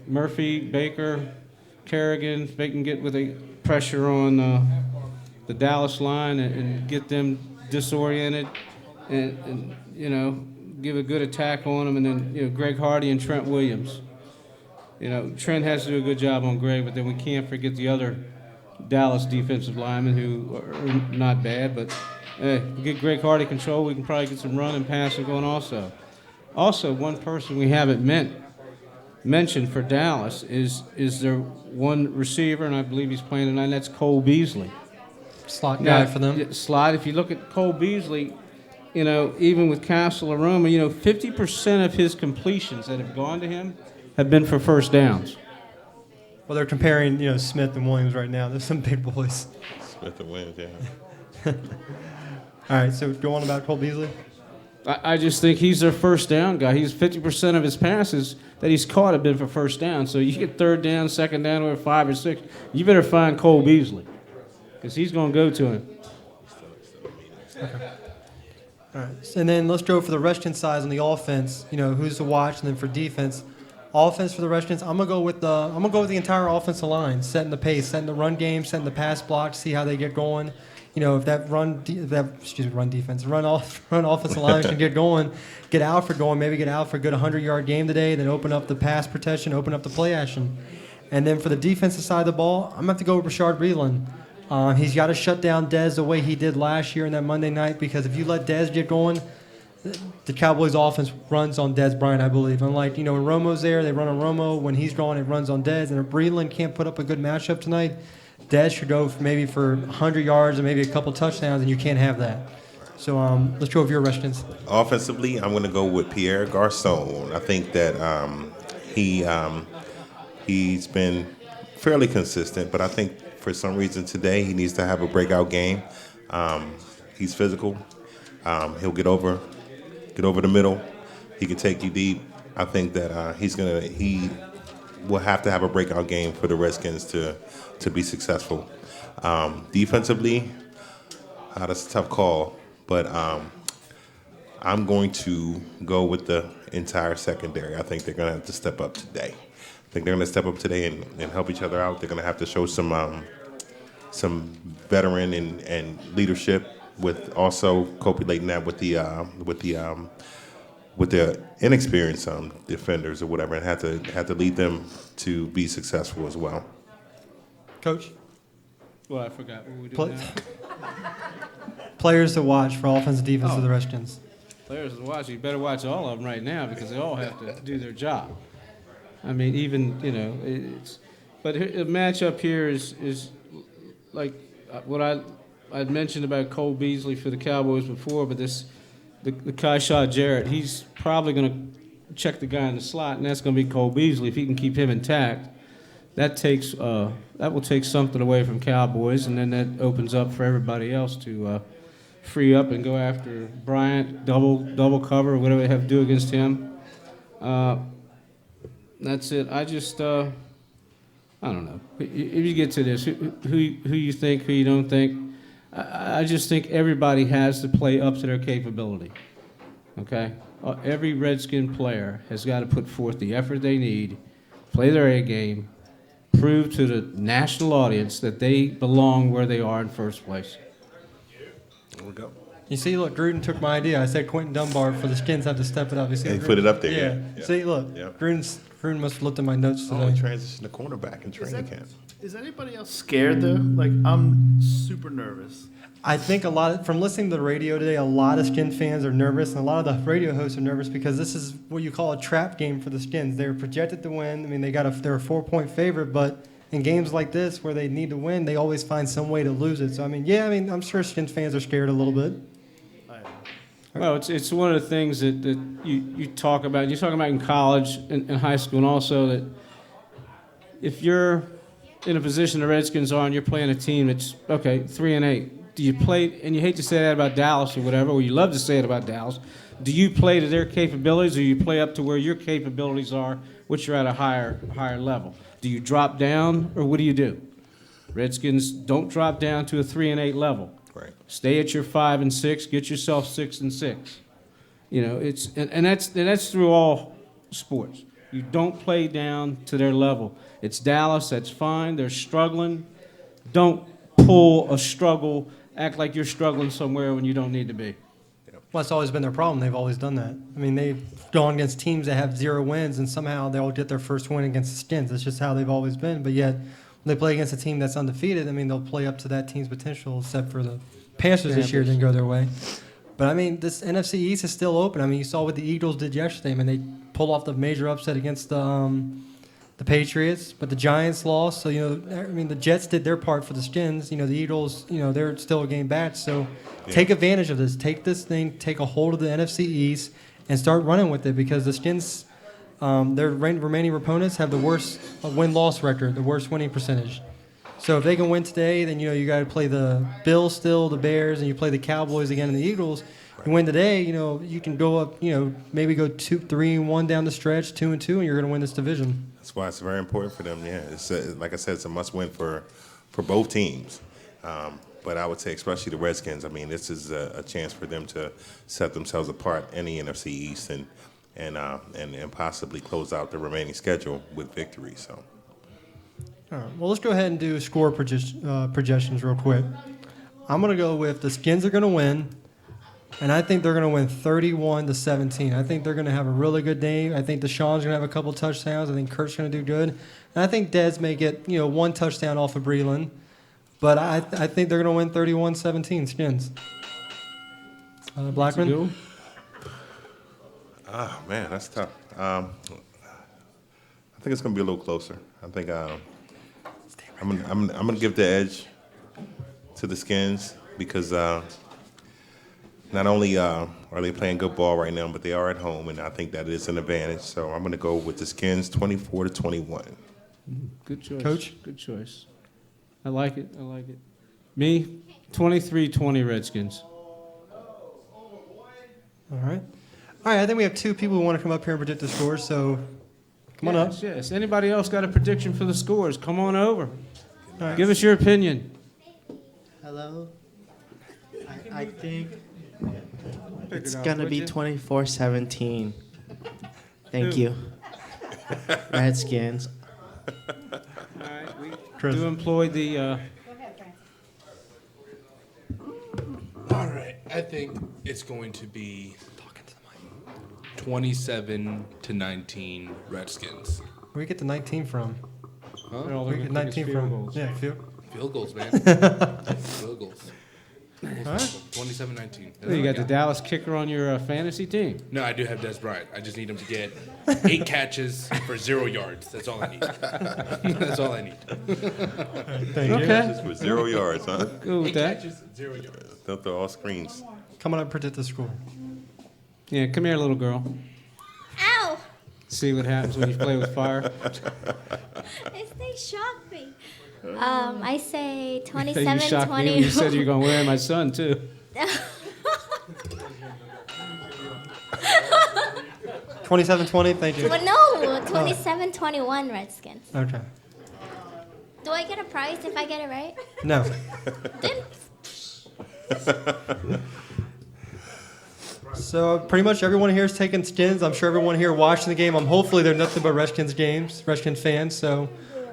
Murphy, Baker, Kerrigan, if they can get with a pressure on the Dallas line and get them disoriented and give a good attack on them. And then, Greg Hardy and Trent Williams. Trent has to do a good job on Greg, but then we can't forget the other Dallas defensive linemen who are not bad. But hey, we get Greg Hardy control, we can probably get some run and passing going also. Also, one person we haven't mentioned for Dallas is their one receiver, and I believe he's playing tonight, and that's Cole Beasley. Slot guy for them. Slot. If you look at Cole Beasley, even with Castle or Roma, 50% of his completions that have gone to him have been for first downs. Well, they're comparing, Smith and Williams right now. There's some big boys. Smith and Williams, yeah. All right, so go on about Cole Beasley. I just think he's their first down guy. He's 50% of his passes that he's caught have been for first down. So you get third down, second down, or 5 or 6, you better find Cole Beasley because he's going to go to him. Okay. All right, and then let's go for the Redskins size on the offense. Who's to watch, and then for defense. Offense for the Redskins, I'm gonna go with the entire offensive line, setting the pace, setting the run game, setting the pass block, see how they get going. If that run offensive line can get going, get Alfred going, maybe get Alfred a good 100-yard game today, then open up the pass protection, open up the play action. And then for the defensive side of the ball, I'm gonna have to go with Rashard Breeland. He's got to shut down Dez the way he did last year in that Monday night, because if you let Dez get going, the Cowboys' offense runs on Dez Bryant, I believe. Unlike, when Romo's there, they run on Romo. When he's gone, it runs on Dez. And if Breeland can't put up a good matchup tonight, Dez should go for 100 yards and maybe a couple touchdowns, and you can't have that. So let's go with your Redskins. Offensively, I'm going to go with Pierre Garçon. I think that he's been fairly consistent, but I think for some reason today he needs to have a breakout game. He's physical. He'll get over the middle. He can take you deep. I think that he will have to have a breakout game for the Redskins to be successful. Defensively, that's a tough call, but I'm going to go with the entire secondary. I think they're going to have to step up today. I think they're going to step up today and help each other out. They're going to have to show some veteran and leadership, with also copulating that with the inexperienced defenders or whatever, and have to lead them to be successful as well. Coach? Well, I forgot what we do now. Players to watch for offense and defense of the Redskins. Players to watch. You better watch all of them right now because they all have to do their job. I mean, even, it's. But a matchup here is like what I'd mentioned about Cole Beasley for the Cowboys before, but the Kyshaw Jarrett, he's probably going to check the guy in the slot, and that's going to be Cole Beasley. If he can keep him intact, that will take something away from Cowboys, and then that opens up for everybody else to free up and go after Bryant, double cover, whatever they have to do against him. That's it. I just I don't know. If you get to this, who you think, who you don't think, I just think everybody has to play up to their capability, okay? Every Redskin player has got to put forth the effort they need, play their A game, prove to the national audience that they belong where they are in first place. There we go. You see, look, Gruden took my idea. I said Quentin Dunbar for the Skins have to step it up. You see, And he put it up there. Yeah. See, look, Yeah. Gruden must have looked at my notes today. Oh, he transitioned to cornerback in training camp. Is anybody else scared though? Like, I'm super nervous. I think from listening to the radio today, a lot of Skin fans are nervous, and a lot of the radio hosts are nervous because this is what you call a trap game for the Skins. They were projected to win. I mean, they're a 4-point favorite, but in games like this where they need to win, they always find some way to lose it. So, I'm sure Skins fans are scared a little bit. Well, it's one of the things that you talk about. You talk about in college and high school, and also that if you're in a position the Redskins are and you're playing a team that's, 3-8, do you play, and you hate to say that about Dallas or whatever, or you love to say it about Dallas, do you play to their capabilities or you play up to where your capabilities are, which you're at a higher level? Do you drop down or what do you do? Redskins don't drop down to a 3-8 level. Right. Stay at your 5 and 6, get yourself 6-6. It's and that's through all sports. You don't play down to their level. It's Dallas, that's fine, they're struggling. Don't pull a struggle, act like you're struggling somewhere when you don't need to be. Well, that's always been their problem. They've always done that. They've gone against teams that have 0 wins, and somehow they'll get their first win against the Skins. That's just how they've always been. But yet, when they play against a team that's undefeated, they'll play up to that team's potential, except for the Panthers this year didn't go their way. But, this NFC East is still open. You saw what the Eagles did yesterday. They pulled off the major upset against the Patriots, but the Giants lost. So, the Jets did their part for the Skins. The Eagles, they're still a game back. So take advantage of this. Take this thing, take a hold of the NFC East, and start running with it because the Skins, their remaining opponents have the worst win-loss record, the worst winning percentage. So if they can win today, then, you got to play the Bills still, the Bears, and you play the Cowboys again and the Eagles. You win today, you can go up, maybe go 2-3-1 down the stretch, 2-2, and you're going to win this division. That's why it's very important for them. Yeah, it's like I said, it's a must-win for both teams. But I would say, especially the Redskins. This is a chance for them to set themselves apart in the NFC East and possibly close out the remaining schedule with victory. So. All right. Well, let's go ahead and do score projections real quick. I'm going to go with the Skins are going to win. And I think they're going to win 31-17. I think they're going to have a really good day. I think Deshaun's going to have a couple touchdowns. I think Kurt's going to do good. And I think Dez may get, 1 touchdown off of Breland. But I think they're going to win 31-17, Skins. Blackman? Oh, man, that's tough. I think it's going to be a little closer. I think I'm going to give the edge to the Skins because not only are they playing good ball right now, but they are at home, and I think that is an advantage. So I'm going to go with the Skins 24-21. Good choice. Coach? Good choice. I like it. Me, 23-20 Redskins. All right. I think we have 2 people who want to come up here and predict the scores, so come on up. Yes. Anybody else got a prediction for the scores? Come on over. All right. Give us your opinion. Hello. I think it's it off, gonna would be you? 24-17. Thank Who? you. Redskins. All right, we Chris. do employ the. All right, I think it's going to be 27-19 Redskins. Where you get the 19 from? They're all Where you looking get for 19 field from? goals. Yeah, Field goals, man. Field goals. All right. 27-19. Well, you got the Dallas kicker on your fantasy team. No, I do have Des Bryant. I just need him to get 8 catches for 0 yards. That's all I need. That's all I need. Thank you. Okay. Just for 0 yards, huh? Go with 8 that. catches, 0 yards. They'll throw all screens. Come on up and predict the score. Yeah, come here, little girl. Ow! See what happens when you play with fire. They shocked me. I say You shocked me when you said you're going to wear my son, too. 27-20, thank you. Well, no, 27-21 Redskins. Okay. Do I get a prize if I get it right? No. Then So pretty much everyone here is taking Skins. I'm sure everyone here watching the game. Hopefully they're nothing but Redskins fans. So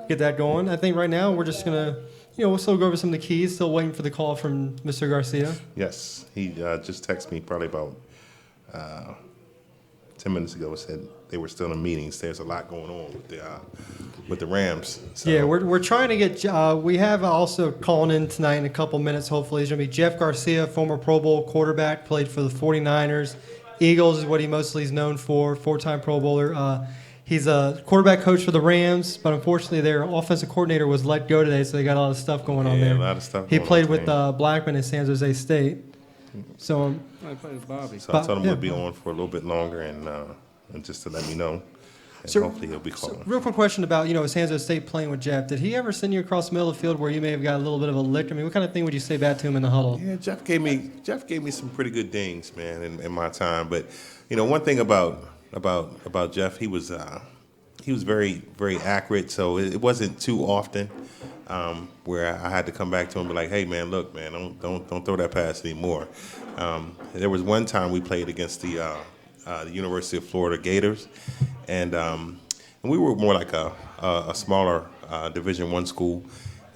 get that going. I think right now we're just gonna, we'll still go over some of the keys. Still waiting for the call from Mr. Garcia. Yes, he just texted me probably about 10 minutes ago. Said they were still in meetings. There's a lot going on with the Rams. So. Yeah, we're trying to get. We have also calling in tonight in a couple minutes. Hopefully, he's going to be Jeff Garcia, former Pro Bowl quarterback, played for the 49ers. Eagles is what he mostly is known for. 4-time Pro Bowler. He's a quarterback coach for the Rams, but unfortunately, their offensive coordinator was let go today, so they got a lot of stuff going on there. A lot of stuff. He played with Blackman at San Jose State. So. I played with Bobby. So I told him he'll be on for a little bit longer, and just to let me know. And hopefully he'll be calling. Real quick question about, San Jose State playing with Jeff. Did he ever send you across the middle of the field where you may have got a little bit of a lick? I mean, what kind of thing would you say back to him in the huddle? Yeah, Jeff gave me some pretty good dings, man, in my time. But one thing about Jeff, he was very, very accurate. So it wasn't too often where I had to come back to him and be like, hey man, look, man, don't throw that pass anymore. There was one time we played against the University of Florida Gators, and we were more like a smaller Division I school,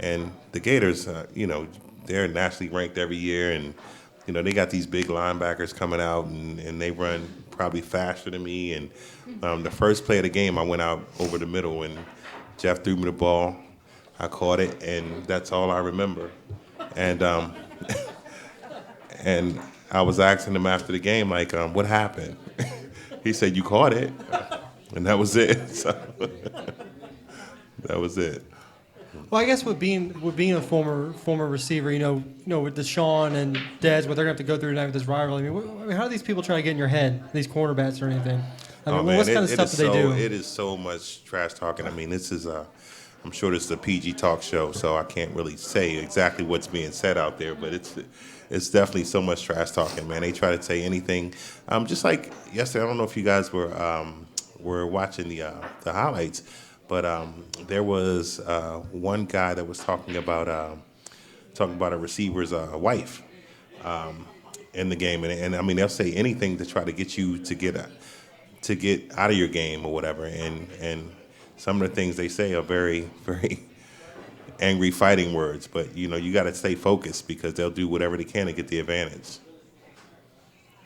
and the Gators, they're nationally ranked every year, and they got these big linebackers coming out, and they run probably faster than me. And the first play of the game, I went out over the middle, and Jeff threw me the ball. I caught it, and that's all I remember. And and I was asking him after the game, like, what happened? He said, you caught it. And that was it. So that was it. Well, I guess with being a former receiver, with Deshaun and Dez, what they're going to have to go through tonight with this rivalry. I mean, how do these people try to get in your head, these quarterbacks or anything? I mean, what kind of stuff do they do? It is so much trash talking. I mean, this is I'm sure this is a PG talk show, so I can't really say exactly what's being said out there, but it's definitely so much trash talking, man. They try to say anything. Just like yesterday, I don't know if you guys were watching the highlights, but there was one guy that was talking about a receiver's wife in the game, and I mean they'll say anything to try to get you to get out of your game or whatever, and some of the things they say are very, very angry fighting words, but you got to stay focused because they'll do whatever they can to get the advantage.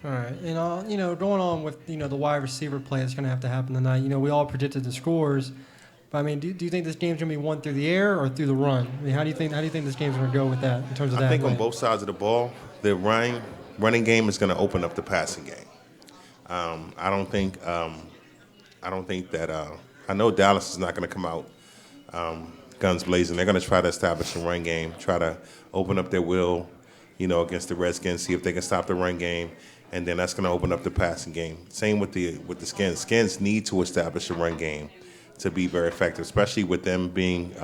All right, and going on with the wide receiver play that's going to have to happen tonight. We all predicted the scores, but I mean, do you think this game's going to be won through the air or through the run? I mean, how do you think this game's going to go with that in terms of that? I think play? on both sides of the ball, the running game is going to open up the passing game. I don't think that. I know Dallas is not going to come out guns blazing. They're going to try to establish a run game, try to open up their will, against the Redskins, see if they can stop the run game, and then that's going to open up the passing game. Same with the Skins. Skins need to establish a run game to be very effective, especially with them being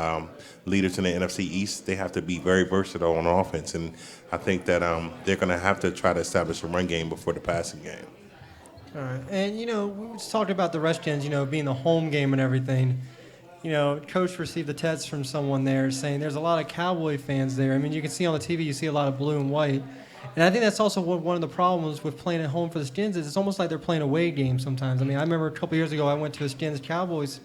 leaders in the NFC East. They have to be very versatile on offense, and I think that they're going to have to try to establish a run game before the passing game. All right, and we just talked about the Redskins, being the home game and everything. Coach received a text from someone there saying there's a lot of Cowboy fans there. I mean, you can see on the TV, you see a lot of blue and white. And I think that's also one of the problems with playing at home for the Skins is it's almost like they're playing away games sometimes. I mean, I remember a couple years ago I went to a Skins-Cowboys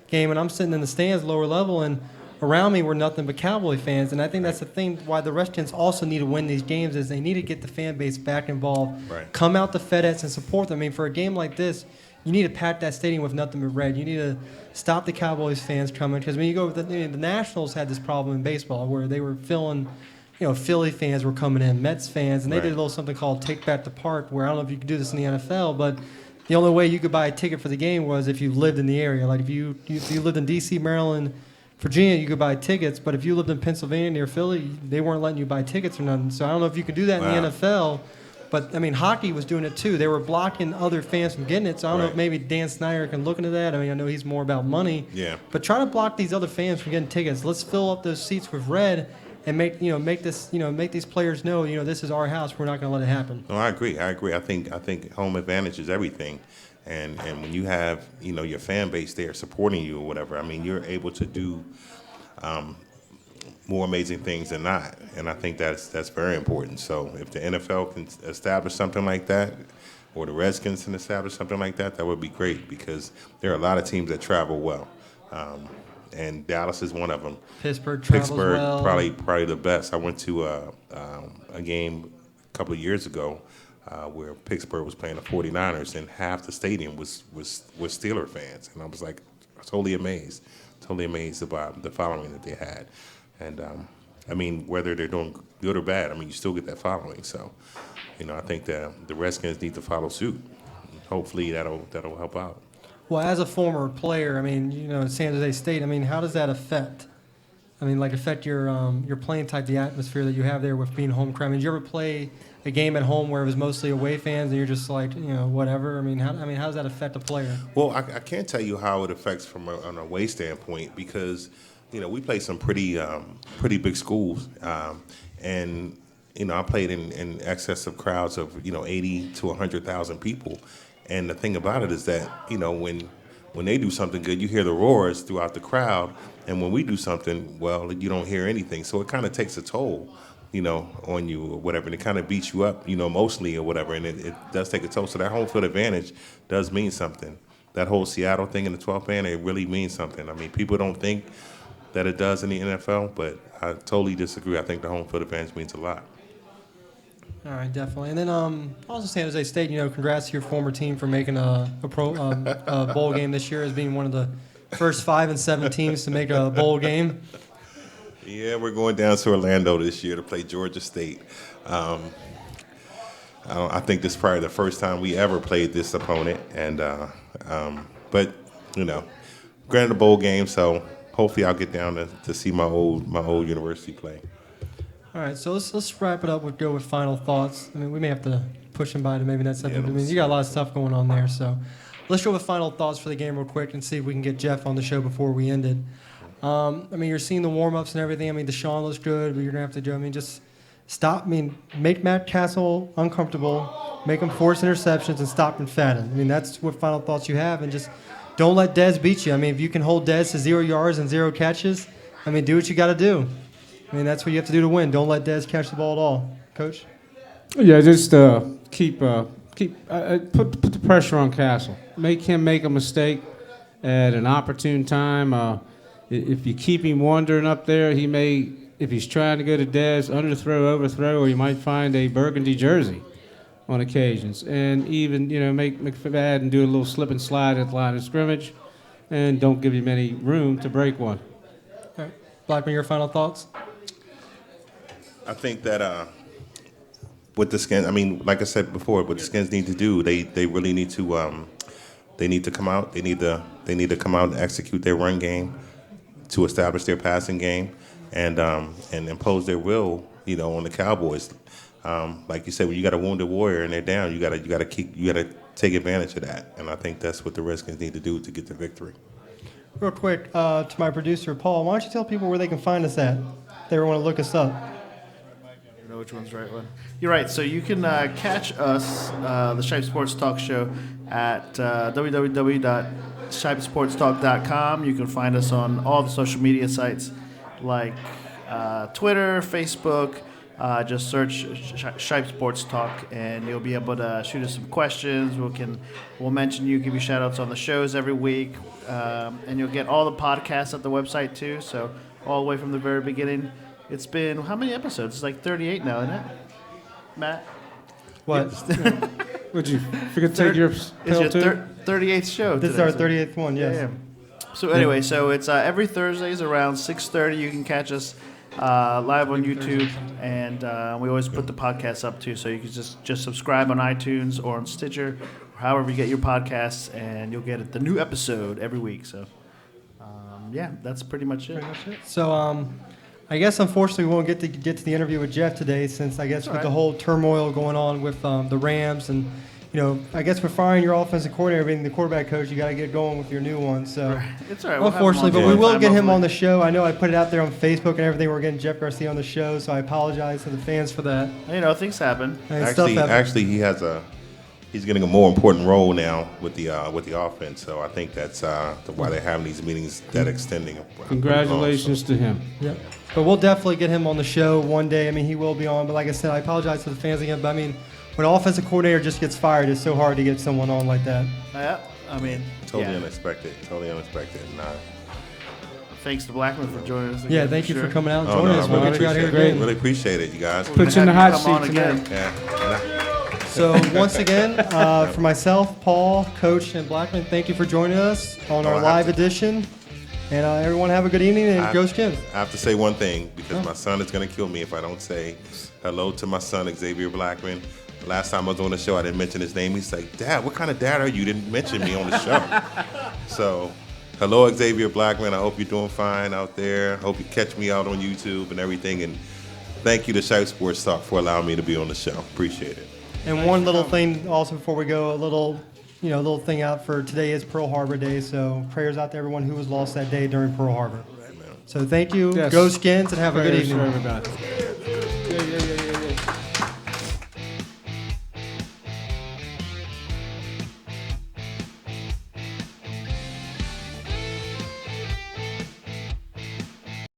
game, and I'm sitting in the stands, lower level, and around me were nothing but Cowboy fans. And I think that's the thing why the Redskins also need to win these games is they need to get the fan base back involved, come out to FedEx and support them. I mean, for a game like this, you need to pack that stadium with nothing but red. You need to stop the Cowboys fans coming because when you go, the Nationals had this problem in baseball where they were filling, Philly fans were coming in, Mets fans, and they did a little something called Take Back the Park where I don't know if you could do this in the NFL, but the only way you could buy a ticket for the game was if you lived in the area. Like if you lived in D.C., Maryland, Virginia, you could buy tickets, but if you lived in Pennsylvania near Philly, they weren't letting you buy tickets or nothing. So I don't know if you could do that in the NFL. But, I mean, hockey was doing it, too. They were blocking other fans from getting it. So I don't know if maybe Dan Snyder can look into that. I mean, I know he's more about money. Yeah. But try to block these other fans from getting tickets. Let's fill up those seats with red and make these players know, this is our house. We're not going to let it happen. No, I agree. I think home advantage is everything. And when you have, your fan base there supporting you or whatever, I mean, you're able to do more amazing things than not, and I think that's very important. So if the NFL can establish something like that, or the Redskins can establish something like that, that would be great because there are a lot of teams that travel well, and Dallas is one of them. Pittsburgh travels well. Probably the best. I went to a game a couple of years ago where Pittsburgh was playing the 49ers, and half the stadium was Steeler fans, and I was like totally amazed about the following that they had, and I mean, whether they're doing good or bad, I mean, you still get that following. So, I think that the Redskins need to follow suit. Hopefully, that'll help out. Well, as a former player, I mean, at San Jose State, I mean, how does that affect? I mean, affect your playing type, the atmosphere that you have there with being home crowd. I mean, did you ever play a game at home where it was mostly away fans and you're just like, whatever? I mean, how does that affect a player? Well, I can't tell you how it affects from an away standpoint because, we play some pretty big schools, and I played in excess of crowds of 80 to 100,000 people, and the thing about it is that when they do something good, you hear the roars throughout the crowd, and when we do something well, you don't hear anything. So it kind of takes a toll, on you or whatever, and it kind of beats you up, emotionally or whatever, and it does take a toll. So that home field advantage does mean something. That whole Seattle thing in the 12th man, it really means something. I mean, people don't think that it does in the NFL, but I totally disagree. I think the home field advantage means a lot. All right, definitely. And then also San Jose State, congrats to your former team for making a bowl game this year as being one of the first 5 and 7 teams to make a bowl game. Yeah, we're going down to Orlando this year to play Georgia State. I think this is probably the first time we ever played this opponent, and but granted a bowl game, so hopefully I'll get down to see my old university play. All right, so let's wrap it up. We'll go with final thoughts. I mean, we may have to push him by to maybe that's something. Yeah, I mean, you got a lot of stuff going on there, so let's go with final thoughts for the game real quick and see if we can get Jeff on the show before we end it. I mean, you're seeing the warm-ups and everything. I mean, Deshaun looks good, but you're going to have to do, just stop. I mean, make Matt Castle uncomfortable, make him force interceptions, and stop McFadden. I mean, that's what final thoughts you have, and just don't let Dez beat you. I mean, if you can hold Dez to 0 yards and 0 catches, I mean, do what you got to do. I mean, that's what you have to do to win. Don't let Dez catch the ball at all, Coach. Yeah, just put the pressure on Castle. Make him make a mistake at an opportune time. If you keep him wandering up there, he may, if he's trying to go to Dez, underthrow, overthrow, or you might find a burgundy jersey on occasions. And even, make McFadden do a little slip and slide at the line of scrimmage, and don't give him any room to break one. All right. Blackman, your final thoughts? I think that what the Skins, I mean, like I said before, what the Skins need to do, they really need to they need to come out. They need to come out and execute their run game to establish their passing game and impose their will, on the Cowboys. Like you said, when you got a wounded warrior and they're down, you gotta take advantage of that. And I think that's what the Redskins need to do to get the victory. Real quick, to my producer, Paul, why don't you tell people where they can find us at? If they want to look us up. I know which one's the right one. You're right. So you can catch us, the Shipe Sports Talk Show, at www.shipesportstalk.com. You can find us on all the social media sites like Twitter, Facebook. Just search Shipe Sports Talk, and you'll be able to shoot us some questions. We'll mention you, give you shout-outs on the shows every week, and you'll get all the podcasts at the website too. So all the way from the very beginning. It's been, how many episodes? It's like 38 now, isn't it, Matt? What? Would you forget to take your pill It's your 38th show. This is our 38th one, yes. Yeah. So anyway, so it's every Thursdays around 6:30. You can catch us live on YouTube, and we always put the podcast up too. So you can just subscribe on iTunes or on Stitcher, or however you get your podcasts, and you'll get the new episode every week. So yeah, that's pretty much it. So I guess unfortunately we won't get to the interview with Jeff today, since I guess with the whole turmoil going on with the Rams, and I guess we're firing your offensive coordinator, being the quarterback coach, you got to get going with your new one. So it's all right. Unfortunately, but we will get him on the show. I know I put it out there on Facebook and everything. We're getting Jeff Garcia on the show, so I apologize to the fans for that. Things happen. Actually, he's getting a more important role now with the offense. So I think that's why they're having these meetings that extending. Congratulations to him. Yeah. But we'll definitely get him on the show one day. I mean, he will be on. But like I said, I apologize to the fans again. But I mean, when an offensive coordinator just gets fired, it's so hard to get someone on like that. Yeah, I mean, totally unexpected. Nah. Thanks to Blackman for joining us again. Yeah, thank you for coming out and joining us. Really appreciate it, you guys. Put you in the hot seat again. Yeah. So once again, for myself, Paul, Coach, and Blackman, thank you for joining us on our live edition. And everyone have a good evening and go Skins. I have to say one thing because my son is going to kill me if I don't say hello to my son, Xavier Blackman. Last time I was on the show, I didn't mention his name. He's like, Dad, what kind of dad are you? You didn't mention me on the show. So, hello, Xavier Blackman. I hope you're doing fine out there. Hope you catch me out on YouTube and everything. And thank you to Shipe Sports Talk for allowing me to be on the show. Appreciate it. And one little thing also before we go, a little thing out for today is Pearl Harbor Day. So prayers out to everyone who was lost that day during Pearl Harbor. So thank you. Yes. Go Skins and have a good Prayers evening. for everybody.